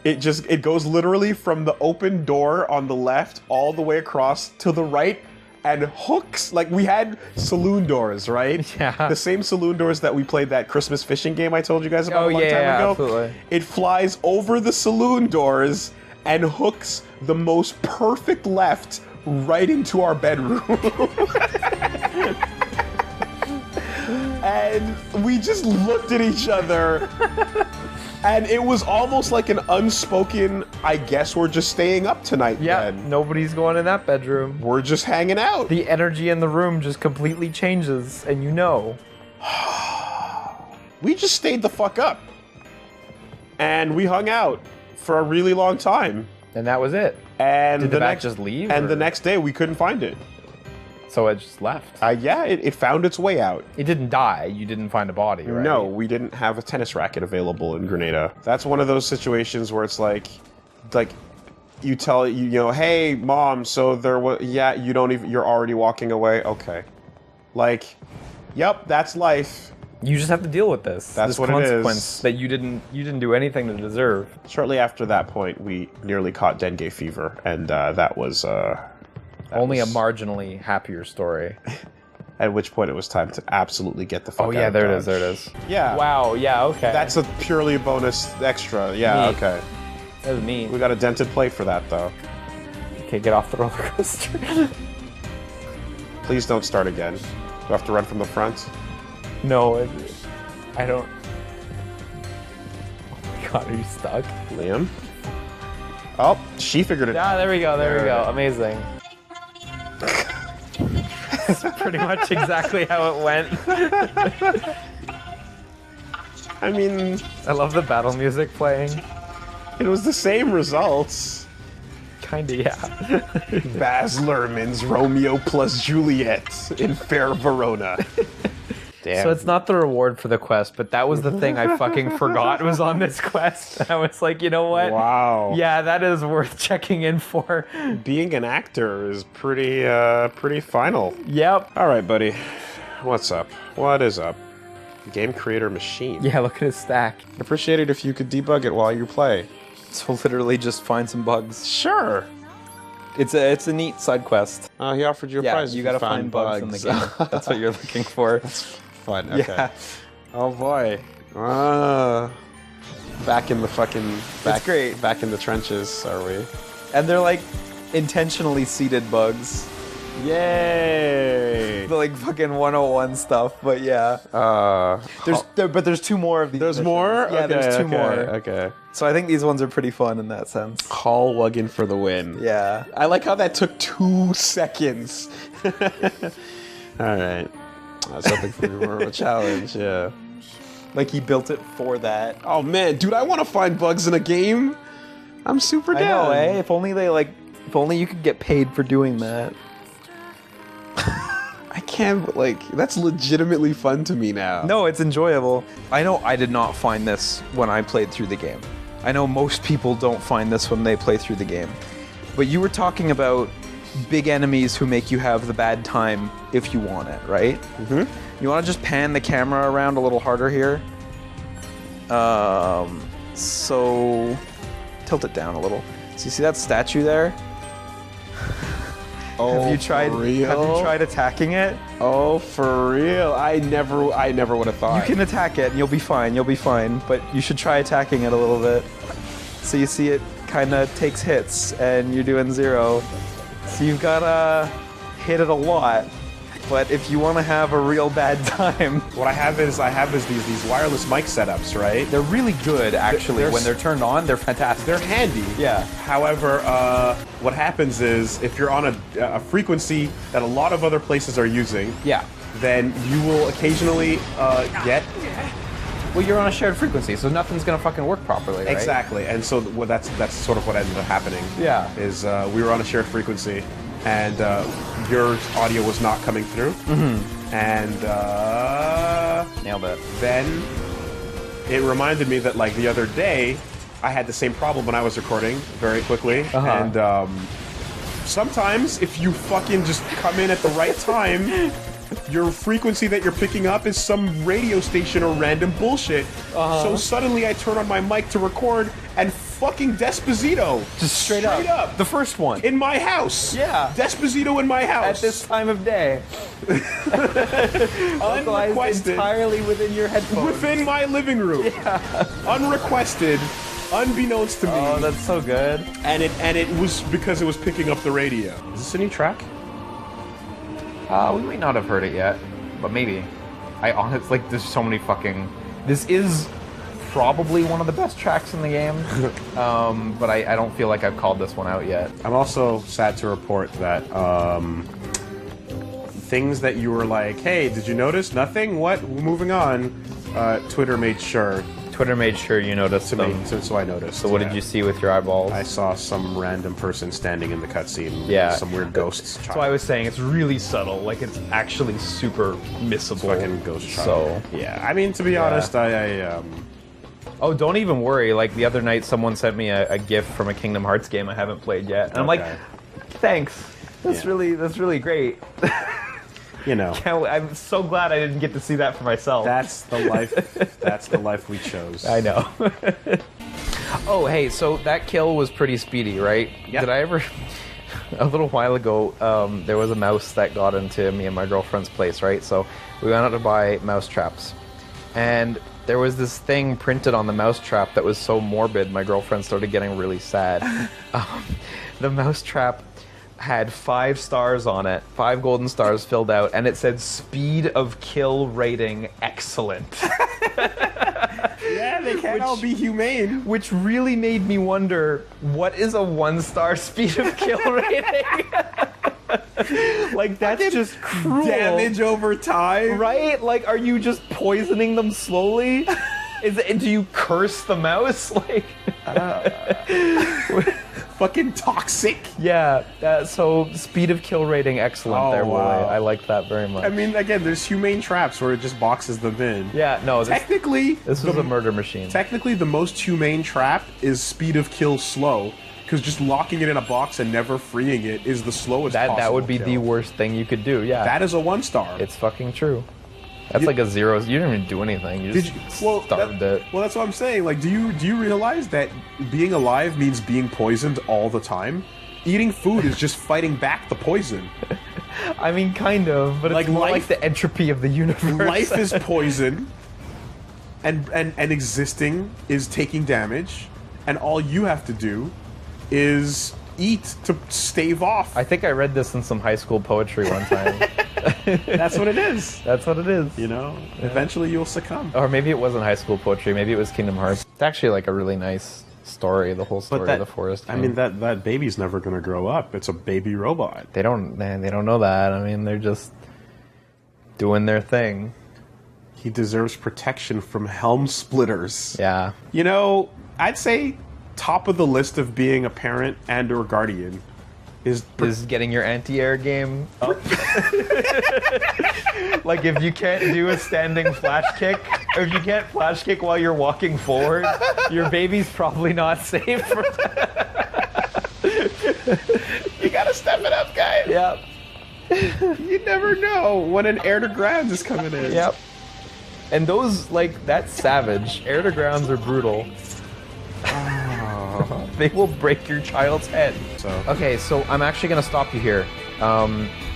It goes literally from the open door on the left all the way across to the right, and hooks, like we had saloon doors, right? Yeah. The same saloon doors that we played that Christmas fishing game I told you guys about Oh, a long yeah, time yeah, ago. absolutely. It flies over the saloon doors and hooks the most perfect left right into our bedroom. And we just looked at each other And it was almost like an unspoken, I guess we're just staying up tonight Yeah, then. nobody's going in that bedroom. We're just hanging out. The energy in the room just completely changes, and you know. We just stayed the fuck up. And we hung out for a really long time. And that was it. And Did the bat just leave? And or- the next day we couldn't find it. So it just left. Yeah, it found its way out. It didn't die. You didn't find a body, right? No, we didn't have a tennis racket available in Grenada. That's one of those situations where it's like you tell you know, hey mom, so there was you don't even you're already walking away. Okay, like, yep, that's life. You just have to deal with this. That's this what it consequence is. that you didn't do anything to deserve. Shortly after that point, we nearly caught dengue fever, and that was Only a marginally happier story. at which point it was time to absolutely get the fuck out. Oh yeah, of there it Dodge. is. There it is. Yeah. Wow. Yeah. Okay. That's a purely bonus extra. Yeah. Neat. Okay. that was neat. We got a dented plate for that though. Okay, get off the roller coaster. Please don't start again. Do I have to run from the front? No, I don't. Oh my god, are you stuck? Liam? Oh, she figured it out. Ah, there we go. There we There. go. Amazing. That's pretty much exactly how it went. I mean, I love the battle music playing. it was the same results. Kinda, yeah. Baz Luhrmann's Romeo plus Juliet in Fair Verona. Damn. So it's not the reward for the quest, but that was the thing I fucking forgot was on this quest. And I was like, you know what? Wow. Yeah, that is worth checking in for. Being an actor is pretty final. Yep. All right, buddy. What's up? What is up? Game creator machine. Yeah, look at his stack. I'd appreciate it if you could debug it while you play. So literally just find some bugs. Sure. It's a neat side quest. He offered you a Yeah, prize. you if gotta find bugs in the game. That's what you're looking for. Fun. Okay. Yeah. Oh boy. Back in the fucking. Back, great. Back in the trenches, are we? And they're like intentionally seeded bugs. Yay! They're like fucking 101 stuff, but yeah. There's two more of these. There's missions. more. Yeah, there's two okay, more. Okay. So I think these ones are pretty fun in that sense. Call Wuggan for the win. Yeah. I like how that took 2 seconds. All right. I was hoping for more of a challenge. Yeah. Like he built it for that. Oh man, dude, I want to find bugs in a game. I'm super I down. know, eh? If only you could get paid for doing that. I can't, that's legitimately fun to me now. No, it's enjoyable. I know I did not find this when I played through the game. I know most people don't find this when they play through the game. But you were talking about big enemies who make you have the bad time if you want it, right? Mm-hmm. You want to just pan the camera around a little harder here? So tilt it down a little. So you see that statue there? Oh, Have you tried for real? Have you tried attacking it? Oh, for real? I never would have thought. You can attack it and you'll be fine. You'll be fine. But you should try attacking it a little bit. So you see it kind of takes hits and you're doing 0. So you've got to hit it a lot. But if you want to have a real bad time, What I have is these wireless mic setups, right? they're really good actually. They're When they're turned on, they're fantastic. They're handy. Yeah. However, what happens is if you're on a frequency that a lot of other places are using, Yeah. then you will occasionally get Well, you're on a shared frequency, so nothing's gonna fucking work properly, right? exactly. And so that's sort of what ended up happening. Yeah. Is we were on a shared frequency, and your audio was not coming through, and Nailed it. then it reminded me that like the other day I had the same problem when I was recording very quickly, and sometimes if you fucking just come in at the right time, your frequency that you're picking up is some radio station or random bullshit. So suddenly I turn on my mic to record and fucking Desposito Just straight up. The first one. in my house. Yeah. Desposito in my house. At this time of day. Localized Unrequested. entirely within your headphones. Within my living room. Unrequested. Unbeknownst to me. Oh, that's so good. And it was because it was picking up the radio. Is this a new track? We might not have heard it yet, but maybe. I honestly, like, there's so many fucking... This is probably one of the best tracks in the game, but I don't feel like I've called this one out yet. I'm also sad to report that things that you were like, hey, did you notice? Nothing? What? Moving on. Twitter made sure you noticed to them. me, so I noticed. So what did you see with your eyeballs? I saw some random person standing in the cutscene. Yeah. Some weird ghosts. That's why I was saying it's really subtle. Like, it's actually super missable. Fucking ghost child. So yeah, I mean, to be honest, I oh, don't even worry. Like, the other night, someone sent me a gift from a Kingdom Hearts game I haven't played yet, and I'm like, Okay. thanks. That's Yeah. really great. you know, I'm so glad I didn't get to see that for myself. that's the life. That's the life we chose. I know. Oh, hey, so that kill was pretty speedy, right? Yeah. Did I ever... A little while ago, there was a mouse that got into me and my girlfriend's place, right? So we went out to buy mouse traps. And there was this thing printed on the mouse trap that was so morbid, my girlfriend started getting really sad. The mouse trap had 5 stars on it, 5 golden stars filled out, and it said speed of kill rating excellent. Yeah, they can't all be humane. Which really made me wonder, what is a 1-star speed of kill rating? Like, that's just cruel. Damage over time. Right? Like, are you just poisoning them slowly? Do you curse the mouse? Like, Fucking toxic. yeah. So speed of kill rating excellent. Oh, there, Wooly. wow. I like that very much. I mean, again, there's humane traps where it just boxes them in. yeah. No. Technically, This was a murder machine. Technically, the most humane trap is speed of kill slow, because just locking it in a box and never freeing it is the slowest That possible would be kill. the worst thing you could do. Yeah. That is a 1-star. It's fucking true. That's You- like a 0. You didn't even do anything. You just starved it. Well, that's what I'm saying. Like, do you realize that being alive means being poisoned all the time? Eating food is just fighting back the poison. I mean, kind of, but Like it's more like life- the entropy of the universe. Life is poison, and existing is taking damage, and all you have to do is eat to stave off. I think I read this in some high school poetry one time. That's what it is. That's what it is. You know, eventually you'll succumb. Or maybe it wasn't high school poetry. Maybe it was Kingdom Hearts. It's actually like a really nice story. The whole story of the forest. I mean, that baby's never going to grow up. It's a baby robot. they don't know that. I mean, they're just doing their thing. He deserves protection from helm splitters. Yeah. You know, I'd say top of the list of being a parent and or guardian is Is getting your anti-air game up. Like, if you can't do a standing flash kick, or if you can't flash kick while you're walking forward, your baby's probably not safe for that. you gotta step it up, guys. Yep. You never know when an air to ground is coming in. Yep. And those, like, that's savage. Air to grounds are brutal. They will break your child's head. So Okay, so I'm actually going to stop you here.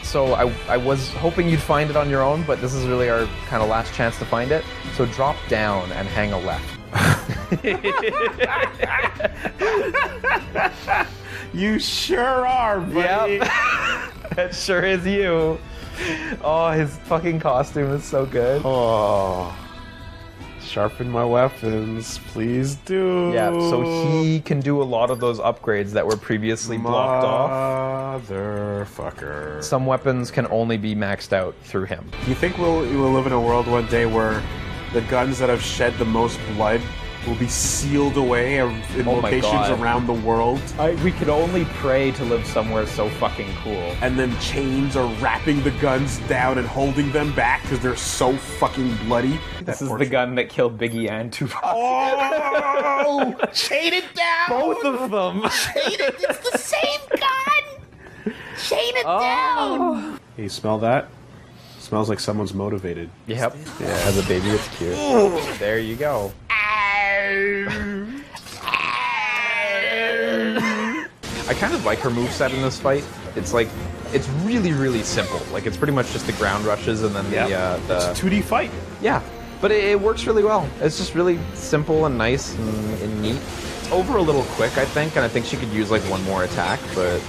So I was hoping you'd find it on your own, but this is really our kind of last chance to find it. So drop down and hang a left. you sure are, buddy. Yep. That sure is you. Oh, his fucking costume is so good. Oh. Sharpen my weapons, please do. Yeah, so he can do a lot of those upgrades that were previously blocked off. Motherfucker. Some weapons can only be maxed out through him. Do you think we'll live in a world one day where the guns that have shed the most blood will be sealed away in Oh my locations God. around the world, We could only pray to live somewhere so fucking cool. and then chains are wrapping the guns down and holding them back because they're so fucking bloody? This is the gun that killed Biggie and Tupac. Oh! Chain it down! Both of them. It's the same gun! Chain it down! Hey, you smell that? Smells like someone's motivated. Yep. Yeah. As a baby, it's cute. There you go. I kind of like her moveset in this fight. It's like, it's really, really simple. Like, it's pretty much just the ground rushes and then the It's a 2D fight. yeah. But it works really well. It's just really simple and nice and neat. It's over a little quick, I think, and I think she could use like one more attack, but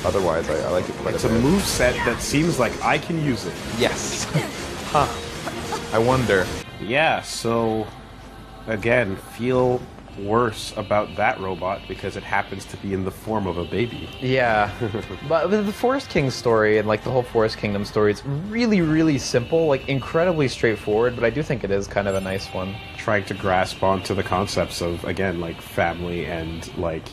otherwise I like it quite It's a a bit. move set that seems like I can use it. Yes. Huh. I wonder. Yeah, so again, feel worse about that robot because it happens to be in the form of a baby. Yeah, but the Forest King story and like the whole Forest Kingdom story, it's really, really simple, like incredibly straightforward. But I do think it is kind of a nice one. Trying to grasp onto the concepts of, again, like family and like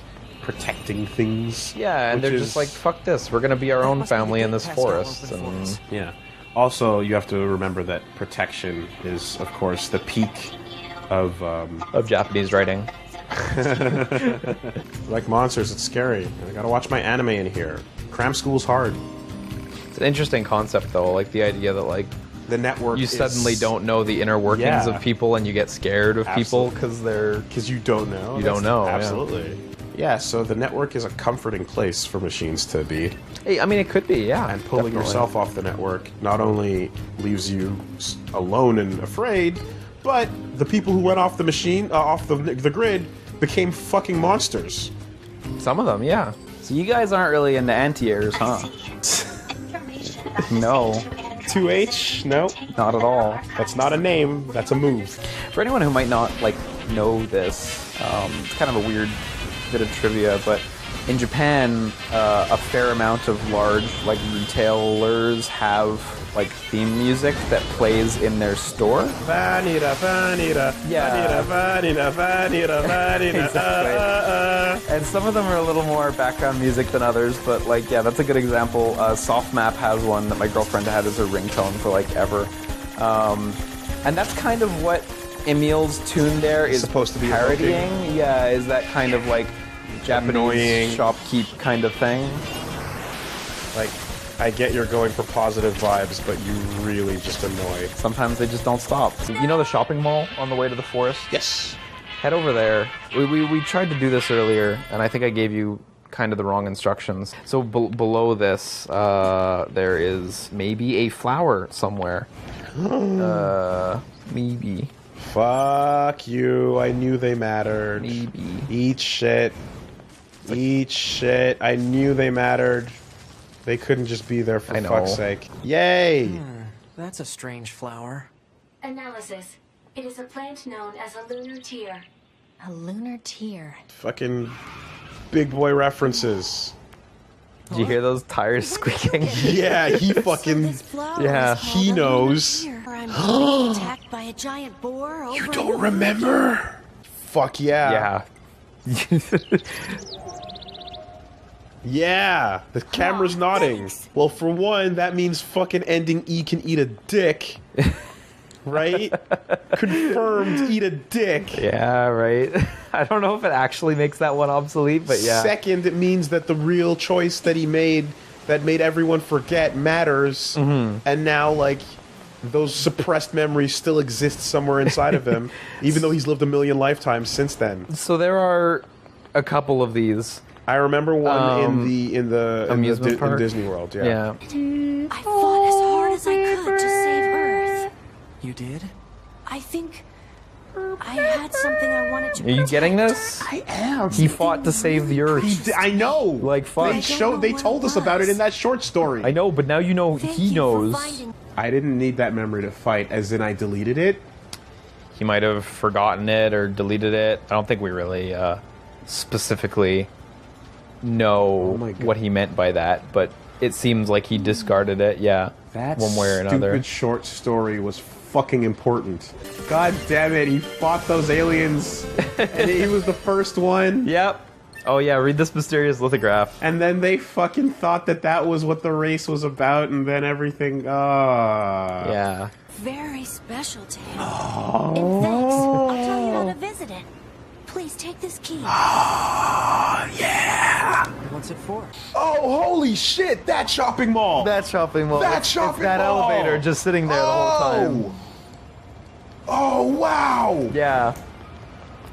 protecting things. Yeah, and which they're just like, fuck this, we're gonna be our own family in this forest. And yeah. Also, you have to remember that protection is, of course, the peak of Japanese writing. like monsters, it's scary. I gotta watch my anime in here. Cram school's hard. It's an interesting concept, though, like the idea that like The network you suddenly don't know the inner workings Yeah. of people, and you get scared of people Absolutely. because you don't know. You don't know, yeah. Absolutely. Yeah, so the network is a comforting place for machines to be. Hey, I mean, it could be, yeah. And pulling definitely. yourself off the network not only leaves you alone and afraid, but the people who went off the machine, off the grid, became fucking monsters. Some of them, yeah. So you guys aren't really into anti-airs, huh? No, 2H? No, not at all. that's not a name. That's a move. For anyone who might not like know this, it's kind of a weird bit of trivia, but in Japan, a fair amount of large like retailers have like theme music that plays in their store. Vanita, vanita, Yeah. vanita, vanita, vanita, Exactly. And some of them are a little more background music than others, but like, yeah, that's a good example. Soft Map has one that my girlfriend had as her ringtone for like ever. And that's kind of what Emil's tune there is supposed to be parodying. Yeah, is that kind of like Japanese Annoying. shopkeep kind of thing. Like, I get you're going for positive vibes, but you really just annoy. Sometimes they just don't stop. You know the shopping mall on the way to the forest? Yes. Head over there. We tried to do this earlier, and I think I gave you kind of the wrong instructions. So below this, there is maybe a flower somewhere. Maybe. Fuck you. I knew they mattered. Maybe. Eat shit. Eat shit. I knew they mattered. They couldn't just be there for I know. fuck's sake. Yay! That's a strange flower. Analysis. It is a plant known as a lunar tear. A lunar tear. Fucking big boy references. Did you hear those tires squeaking? Yeah, he So fucking... this flower Yeah. is called He a lunar knows. tear, where I'm being attacked by a giant boar over You in don't the remember? Fuck yeah. Yeah. Yeah, the camera's nodding. Well, for one, that means fucking ending E can eat a dick. Right? Confirmed, eat a dick. Yeah, right. I don't know if it actually makes that one obsolete, but yeah. Second, it means that the real choice that he made that made everyone forget matters. And now, like, those suppressed memories still exist somewhere inside of him, even though he's lived a million lifetimes since then. So there are a couple of these. I remember one in the amusement park? in Disney World. Yeah. Yeah. I fought as hard as I could to save Earth. You did? I think I had something I wanted to Are you getting protect. this? I am. He fought to save the Earth. I know. Like, fuck. They told us about it in that short story. I know, but now you know Thank he you knows. For finding I didn't need that memory to fight, as in I deleted it. He might have forgotten it or deleted it. I don't think we really specifically know my God. what he meant by that, but it seems like he discarded it, yeah. That one way or another. stupid short story was fucking important. God damn it, he fought those aliens, and he was the first one. Yep. Oh yeah, read this mysterious lithograph. And then they fucking thought that that was what the race was about, and then everything. Yeah. very special to him. And thanks. I'll tell you how to visit it. Please take this key. What's it for? Oh, holy shit! That shopping mall. That shopping mall. That It's shopping that mall! elevator just sitting there the whole time. Oh wow! Yeah.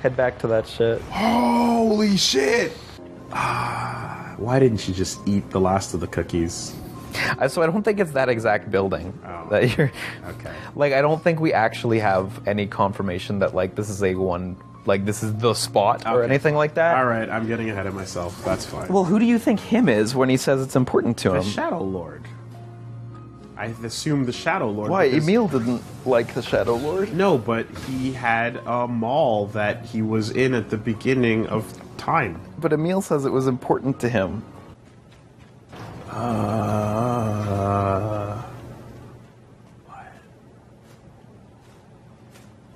Head back to that shit. Holy shit! Why didn't you just eat the last of the cookies? So I don't think it's that exact building Oh. that you're. Okay. Like, I don't think we actually have any confirmation that like this is this is the spot or Okay. anything like that. All right, I'm getting ahead of myself. That's fine. Well, who do you think him is when he says it's important to the him? Shadow Lord. I assume the Shadow Lord. Why? because- Emil didn't like the Shadow Lord. No, but he had a mall that he was in at the beginning of time. But Emil says it was important to him.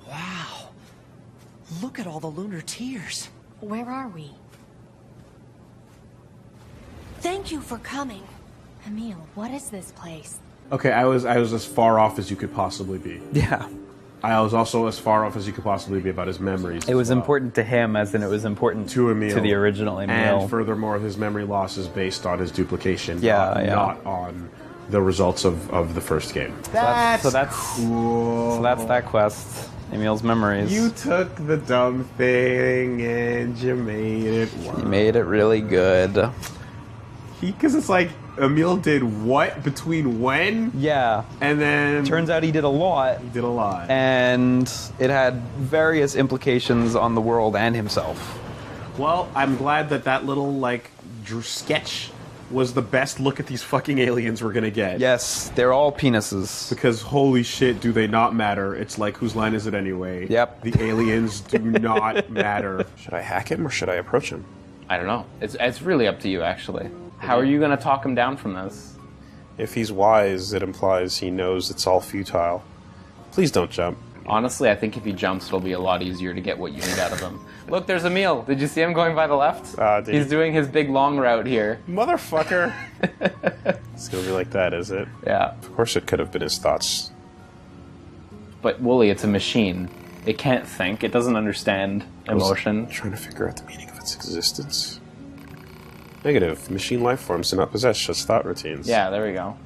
Wow. Look at all the lunar tears. Where are we? Thank you for coming. Emil, what is this place? Okay, I was as far off as you could possibly be. Yeah. I was also as far off as you could possibly be about his memories. It was important to him, as in it was important to Emil. to the original Emil. And furthermore, his memory loss is based on his duplication, Yeah, not on the results of the first game. So that's cool. So that's that quest. Emil's memories. You took the dumb thing and you made it work. You made it really good. Because it's like, Emil did what between when? Yeah. And then... Turns out he did a lot. He did a lot. And it had various implications on the world and himself. Well, I'm glad that little, like, sketch was the best look at these fucking aliens we're gonna get. Yes, they're all penises. Because holy shit, do they not matter. It's like, whose line is it anyway? Yep. The aliens do not matter. Should I hack him or should I approach him? I don't know. It's really up to you, actually. How are you going to talk him down from this? If he's wise, it implies he knows it's all futile. Please don't jump. Honestly, I think if he jumps, it'll be a lot easier to get what you need out of him. Look, there's Emil. Did you see him going by the left? He's doing his big long route here. Motherfucker. It's gonna be like that, is it? Yeah. Of course it could have been his thoughts. But Woolie, it's a machine. It can't think. It doesn't understand emotion. I'm trying to figure out the meaning of its existence. Negative. Machine life forms do not possess such thought routines. Yeah, there we go.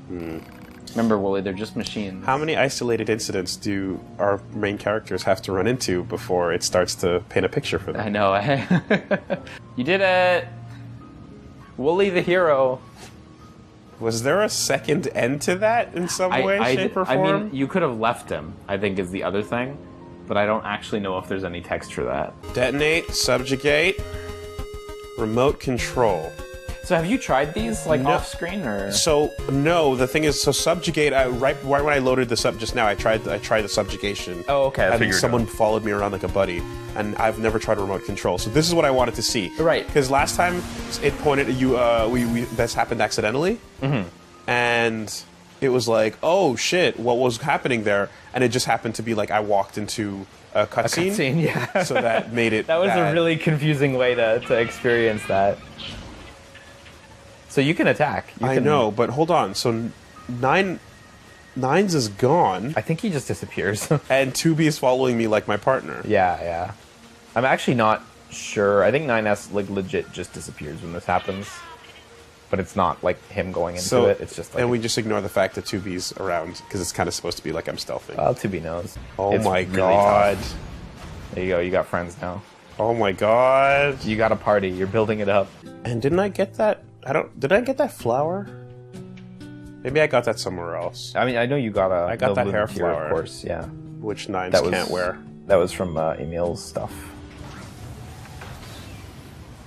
Remember, Woolie, they're just machines. How many isolated incidents do our main characters have to run into before it starts to paint a picture for them? I know. You did it! Woolie the hero. Was there a second end to that in some way, shape, or form? I mean, you could have left him, I think is the other thing. But I don't actually know if there's any text for that. Detonate, subjugate, remote control. So have you tried these, like, off screen, or? So no, the thing is, so subjugate. Right when I loaded this up just now, I tried the subjugation. Oh, okay. That's what And you're someone doing. followed me around like a buddy, and I've never tried remote control. So this is what I wanted to see. Right. Because last time it pointed at you. This happened accidentally, and it was like, oh shit, what was happening there? And it just happened to be like I walked into a cutscene. Cutscene, yeah. So that made it. That was bad. a really confusing way to experience that. So you can attack. I know, but hold on. So Nines is gone, I think he just disappears. and 2B is following me like my partner. Yeah. I'm actually not sure. I think 9S, like, legit just disappears when this happens. But it's not, like, him going into it. It's just, like... and we just ignore the fact that 2B's around, because it's kind of supposed to be like I'm stealthing. Well, 2B knows. Oh It's my really god. tough. There you go. You got friends now. Oh my god. You got a party. You're building it up. And didn't I get that? Did I get that flower? Maybe I got that somewhere else. I mean, I know you got I got the that hair Lunateer, flower. of course, yeah. Which Nines That was- can't wear. That was from Emil's stuff.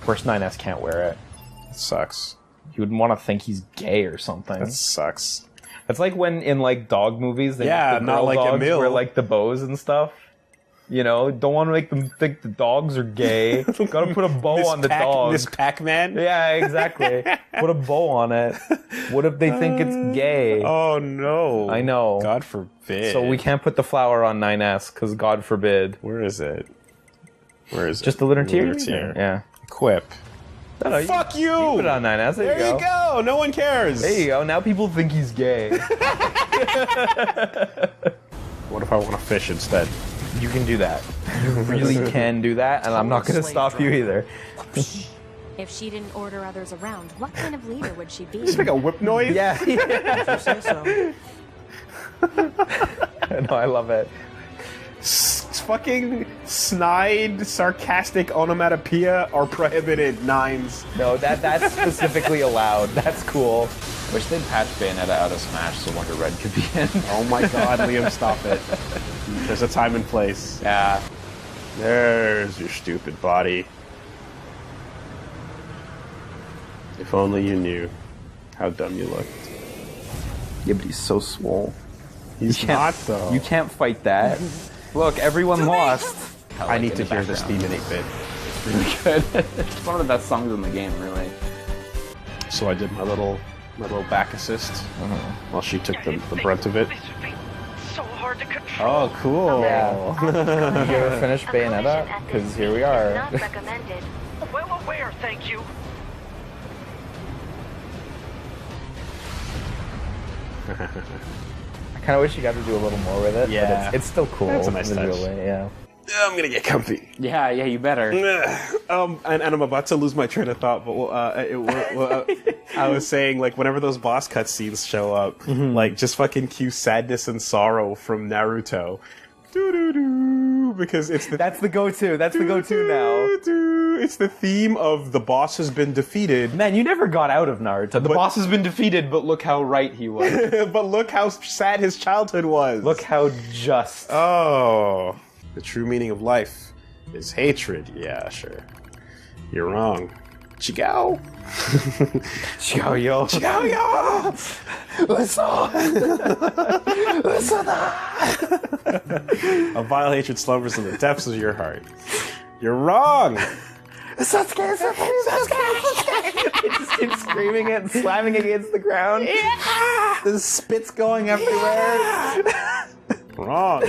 Of course, 9S can't wear it. It sucks. You would want to think he's gay or something. That sucks. It's like when in, like, dog movies, they Yeah, make the not girl like dogs Emil. wear, like, the bows and stuff. You know, don't want to make them think the dogs are gay. Gotta put a bow on the dog. This Pac-Man? Yeah, exactly. Put a bow on it. What if they think it's gay? Oh no. I know. God forbid. So we can't put the flower on 9S, because God forbid. Where is it? Where is Just it? the Lunateer? Lunateer. Yeah. Equip. No, you Fuck you! put it on 9S. There There you go. No one cares. There you go. Now people think he's gay. What if I want to fish instead? You can do that. You really can do that, and I'm not going to stop you either. If she didn't order others around, what kind of leader would she be? It's like a whip noise. Yeah. If you say so. No, I love it. Fucking snide, sarcastic onomatopoeia are prohibited. Nines. No, that's specifically allowed. That's cool. Wish they'd patch Bayonetta out of Smash so Wonder Red could be in. Oh my god, Liam, stop it. There's a time and place. Yeah. There's your stupid body. If only you knew how dumb you looked. Yeah, but he's so swole. He's not, though. You can't fight that. Look, everyone lost. I need to hear this theme in 8-bit. Good. It's one of the best songs in the game, really. So I did my little back assist while she took the brunt of it. So hard to control. Oh, cool. Yeah. You ever finish Bayonetta? Because here we are. Not recommended. Well aware, thank you. I kind of wish you got to do a little more with it. Yeah. But it's still cool. That's a nice touch. visually, yeah. I'm gonna get comfy. Yeah, you better. And I'm about to lose my train of thought, but I was saying, like, whenever those boss cutscenes show up, like, just fucking cue sadness and sorrow from Naruto. Doo-doo-doo, because it's the... That's the go-to. That's the go-to now. It's the theme of the boss has been defeated. Man, you never got out of Naruto. The boss has been defeated, but look how right he was. But look how sad his childhood was. Look how just. Oh, the true meaning of life is hatred. Yeah, sure. You're wrong. Chigao. Xiaoyo. Chigao. A vile hatred slumbers in the depths of your heart. You're wrong. Sasuke. He just keeps screaming it and slamming against the ground. Yeah. There's spits going everywhere. Wrong.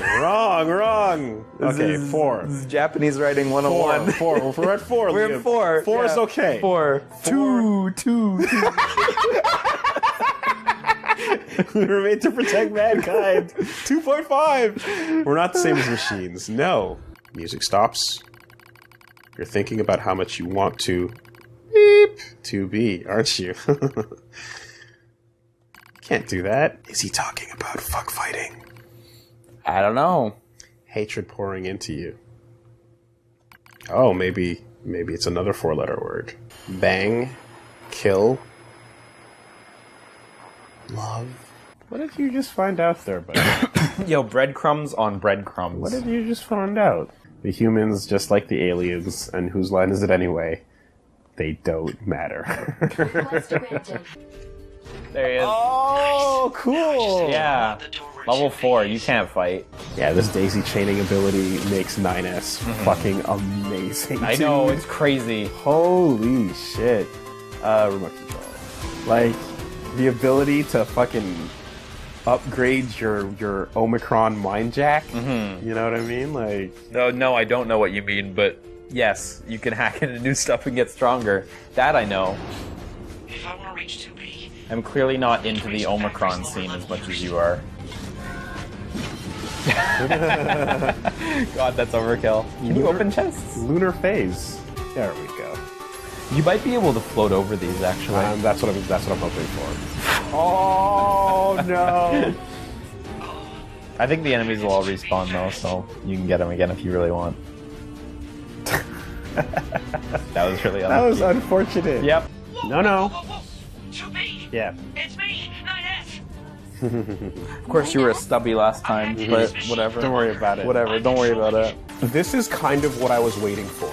Okay, 4. This is Japanese writing 101. 4. We're at 4. We're at 4. 4 is okay. 4. 2. We're made to protect mankind. 2.5. We're not the same as machines. No. Music stops. You're thinking about how much you want to beep to be, aren't you? Can't do that. Is he talking about fuck fighting? I don't know. Hatred pouring into you. Oh, maybe it's another 4-letter word. Bang. Kill. Love. What did you just find out there, buddy? Yo, breadcrumbs on breadcrumbs. What did you just find out? The humans, just like the aliens, and whose line is it anyway? They don't matter. Request granted. There he is. Oh, cool! Yeah. Level 4, you can't fight. Yeah, this daisy chaining ability makes 9S fucking amazing. I know, dude. it's crazy. Holy shit. Remote control. Like, the ability to fucking upgrade your Omicron mind jack. You know what I mean? Like, No, I don't know what you mean, but yes, you can hack into new stuff and get stronger. That I know. If I want to reach 2B, I'm clearly not into the Omicron scene as much as you are. God, that's overkill. Can you open chests? lunar phase. There we go. You might be able to float over these, actually. That's what I'm hoping for. Oh no! I think the enemies will all respawn, though, so you can get them again if you really want. That was really That was unlucky. unfortunate. Yep. No. 2B, Yeah. it's me, 9S. Of course, you were a stubby last time, but whatever. Don't worry about it. Whatever, don't worry about it. This is kind of what I was waiting for,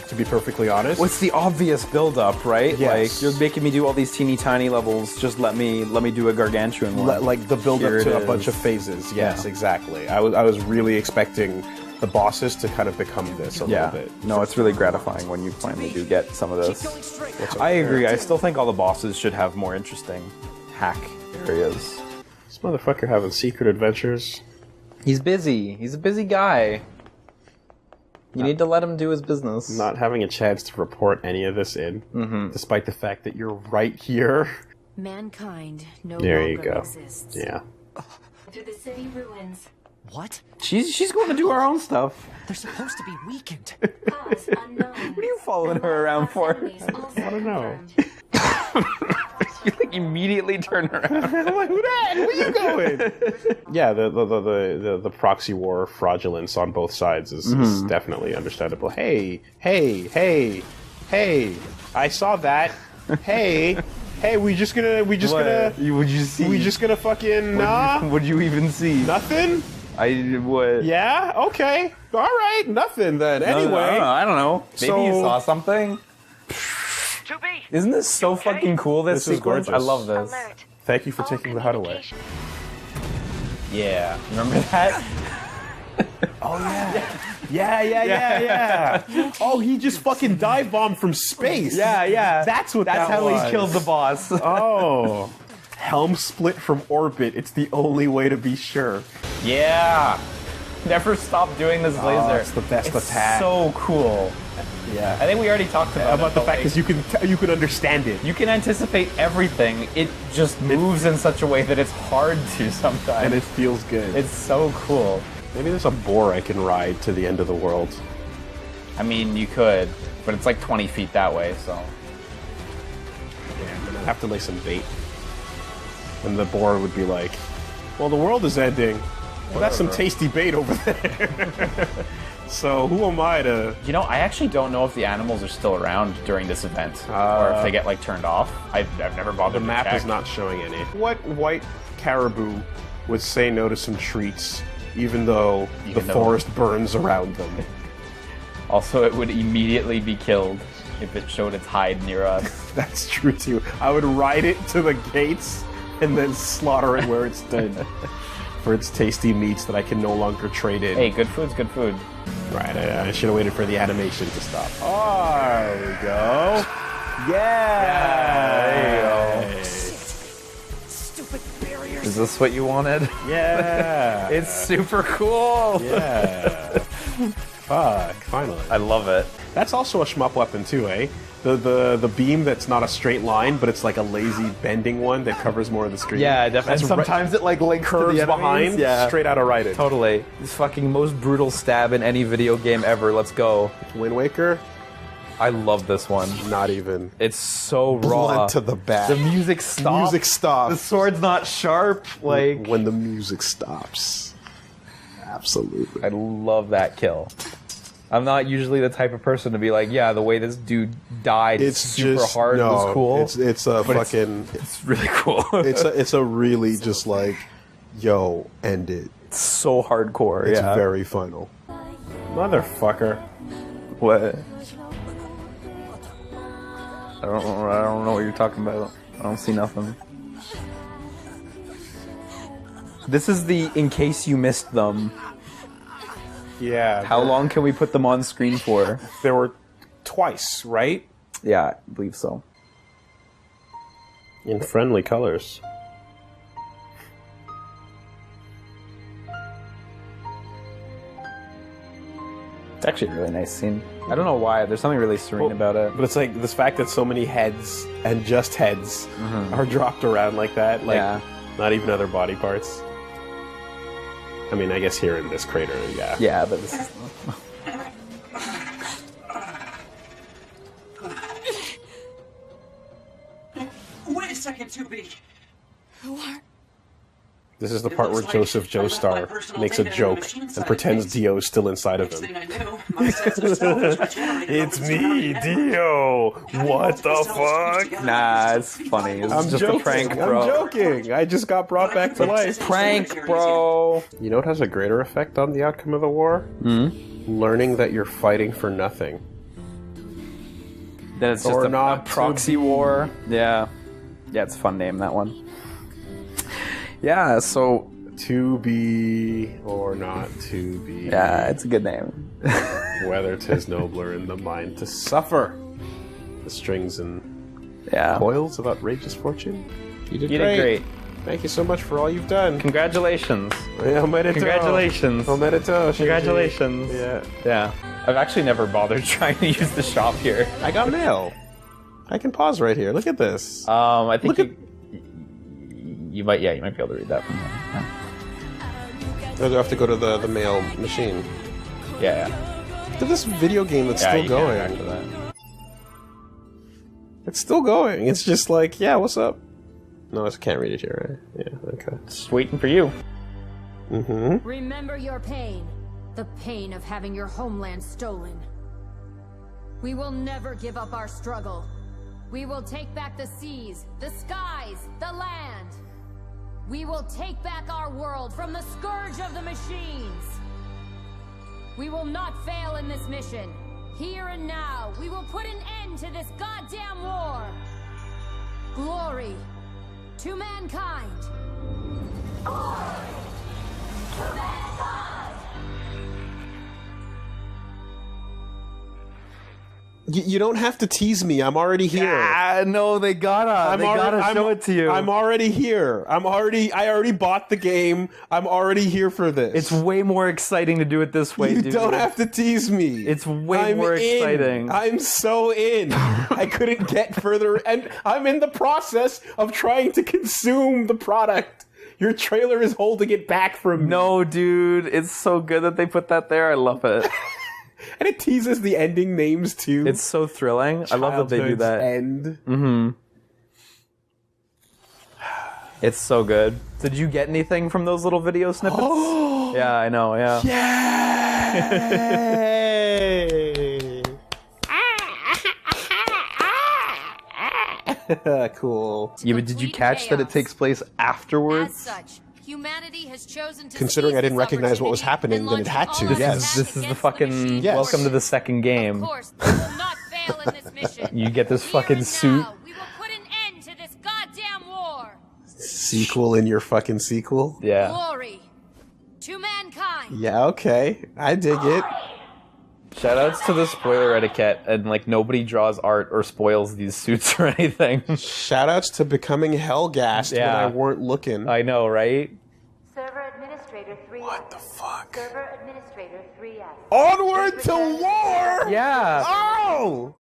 to be perfectly honest. Well, it's the obvious build-up, right? Yes. Like, you're making me do all these teeny tiny levels, just let me do a gargantuan one. Like the build Here up to it a bunch is. of phases. Yes, Yeah. exactly. I was really expecting the bosses to kind of become this a little bit. No, it's really gratifying when you finally do get some of this. Keep going straight. I agree. I still think all the bosses should have more interesting hack areas. This motherfucker having secret adventures. He's busy. He's a busy guy. You need to let him do his business. Not having a chance to report any of this in, despite the fact that you're right here. Mankind no There longer you go. exists. Yeah. Through the city ruins. What? She's going to do her own stuff. They're supposed to be weakened. Cause unknown. What are you following her around for? I don't know. You like immediately turn around. I'm like, who that? Where you going? Yeah, the proxy war fraudulence on both sides is definitely understandable. Hey, I saw that. Hey, we just gonna Would you see? we just gonna fucking nah? Would you even see? Nothing? I would. Yeah, okay. All right, nothing then. Anyway. I don't know. Maybe So- you saw something. 2B, Isn't this so fucking cool? This This is sequence. gorgeous. I love this. Alert. Thank you for All taking the hut away. communication- Yeah, remember that? Oh yeah. Oh, he just fucking dive bombed from space. Yeah. That's what That's that how was. he killed the boss. Oh. Helm split from orbit. It's the only way to be sure. Yeah. Never stop doing this laser. it's the best It's attack. so cool. Yeah. I think we already talked about it, About the but, fact like, that you can understand it. you can anticipate everything. It just moves in such a way that it's hard to sometimes. And it feels good. It's so cool. Maybe there's a boar I can ride to the end of the world. I mean, you could, but it's like 20 feet that way, so. Yeah, and then I'd have to lay some bait. And the boar would be like, well, the world is ending. Well, that's some tasty bait over there. So who am I to... You know, I actually don't know if the animals are still around during this event, or if they get, like, turned off. I've never bothered The to map check. is not showing any. What white caribou would say no to some treats, even though the forest burns around them? Also, it would immediately be killed if it showed its hide near us. That's true too. I would ride it to the gates and then slaughter it where it stood for its tasty meats that I can no longer trade in. Hey, good food's good food. Right, I should have waited for the animation to stop. Oh, there we go. Yeah, there you go. Stupid barriers. Is this what you wanted? Yeah. It's super cool. Yeah. Fuck, finally. I love it. That's also a shmup weapon too, eh? The beam that's not a straight line, but it's like a lazy bending one that covers more of the screen. Yeah, definitely. That's And sometimes it like links curves to the enemies. behind, Yeah, straight out of Raiden. totally. This fucking most brutal stab in any video game ever. Let's go. Wind Waker, I love this one. not even. It's so raw. Blunt to the back. The music stops. Music stops. The sword's not sharp. Like, when the music stops. Absolutely. I love that kill. I'm not usually the type of person to be like, yeah, the way this dude died It's super just hard no, was cool. It's a But fucking. It's really cool. It's a really just like, yo, end it. It's so hardcore. It's yeah. very final. Motherfucker. What? I don't know what you're talking about. I don't see nothing. This is the in case you missed them. Yeah. How long can we put them on screen for? There were twice, right? Yeah, I believe so. In friendly colors. It's actually a really nice scene. I don't know why. There's something really serene about it. But it's like this fact that so many heads and just heads are dropped around like that. Like, Yeah. not even other body parts. I mean, I guess here in this crater, yeah. Yeah, but this is... Wait a second, 2B. Who are? This is the part where Joseph Joestar makes a joke and pretends Dio's still inside of him. It's me, Dio! What the fuck? Nah, it's funny. It's just a prank, bro. I'm joking! I just got brought back to life. Prank, bro. You know what has a greater effect on the outcome of the war? Learning that you're fighting for nothing. Then it's just Or a not proxy war. Yeah. Yeah, it's a fun name, that one. Yeah, so... To be or not to be. Yeah, it's a good name. Whether 'tis nobler in the mind to suffer. The strings and Yeah. coils of outrageous fortune. You did great. Thank you so much for all you've done. Congratulations. Congratulations. Omerito. Congratulations. Yeah. Yeah. I've actually never bothered trying to use the shop here. I got mail. I can pause right here. Look at this. I think Look you might be able to read that from there. I have to go to the mail machine. Yeah. Look at this video game that's Yeah, still you can going. after that. It's still going. It's just like, yeah, what's up? No, I can't read it here, right? Yeah, okay. Just waiting for you. Mm-hmm. Remember your pain. The pain of having your homeland stolen. We will never give up our struggle. We will take back the seas, the skies, the land. We will take back our world from the scourge of the machines. We will not fail in this mission. Here and now, we will put an end to this goddamn war. Glory to mankind. You don't have to tease me. I'm already here. Ah, no, they gotta show it to you. I'm already here. I already bought the game. I'm already here for this. It's way more exciting to do it this way, You dude. don't have to tease me. It's way more exciting. I'm so in. I couldn't get further, and I'm in the process of trying to consume the product. Your trailer is holding it back from me. No, dude, it's so good that they put that there. I love it. And it teases the ending names too. It's so thrilling. I love that they do that. End. Mm-hmm. It's so good. Did you get anything from those little video snippets? Yeah, I know, yeah. Yay! Cool. Yeah, but did you catch that it takes place afterwards? As such, humanity has chosen to Considering seize I didn't this recognize what was opportunity happening, and then it had launch to, all yes. This is the against fucking machine Yes. welcome to the second game. Of course, we will not fail in this mission. You get this Here fucking and suit. now, we will put an end to this goddamn war. Sequel in your fucking sequel? Yeah. Glory to mankind. Yeah, okay. I dig it. Shoutouts to the spoiler etiquette, and like nobody draws art or spoils these suits or anything. Shoutouts to becoming hellgassed when Yeah. I weren't looking. I know, right? Server Administrator 3S. What the fuck? Server Administrator 3S. Onward to war! Yeah. Oh!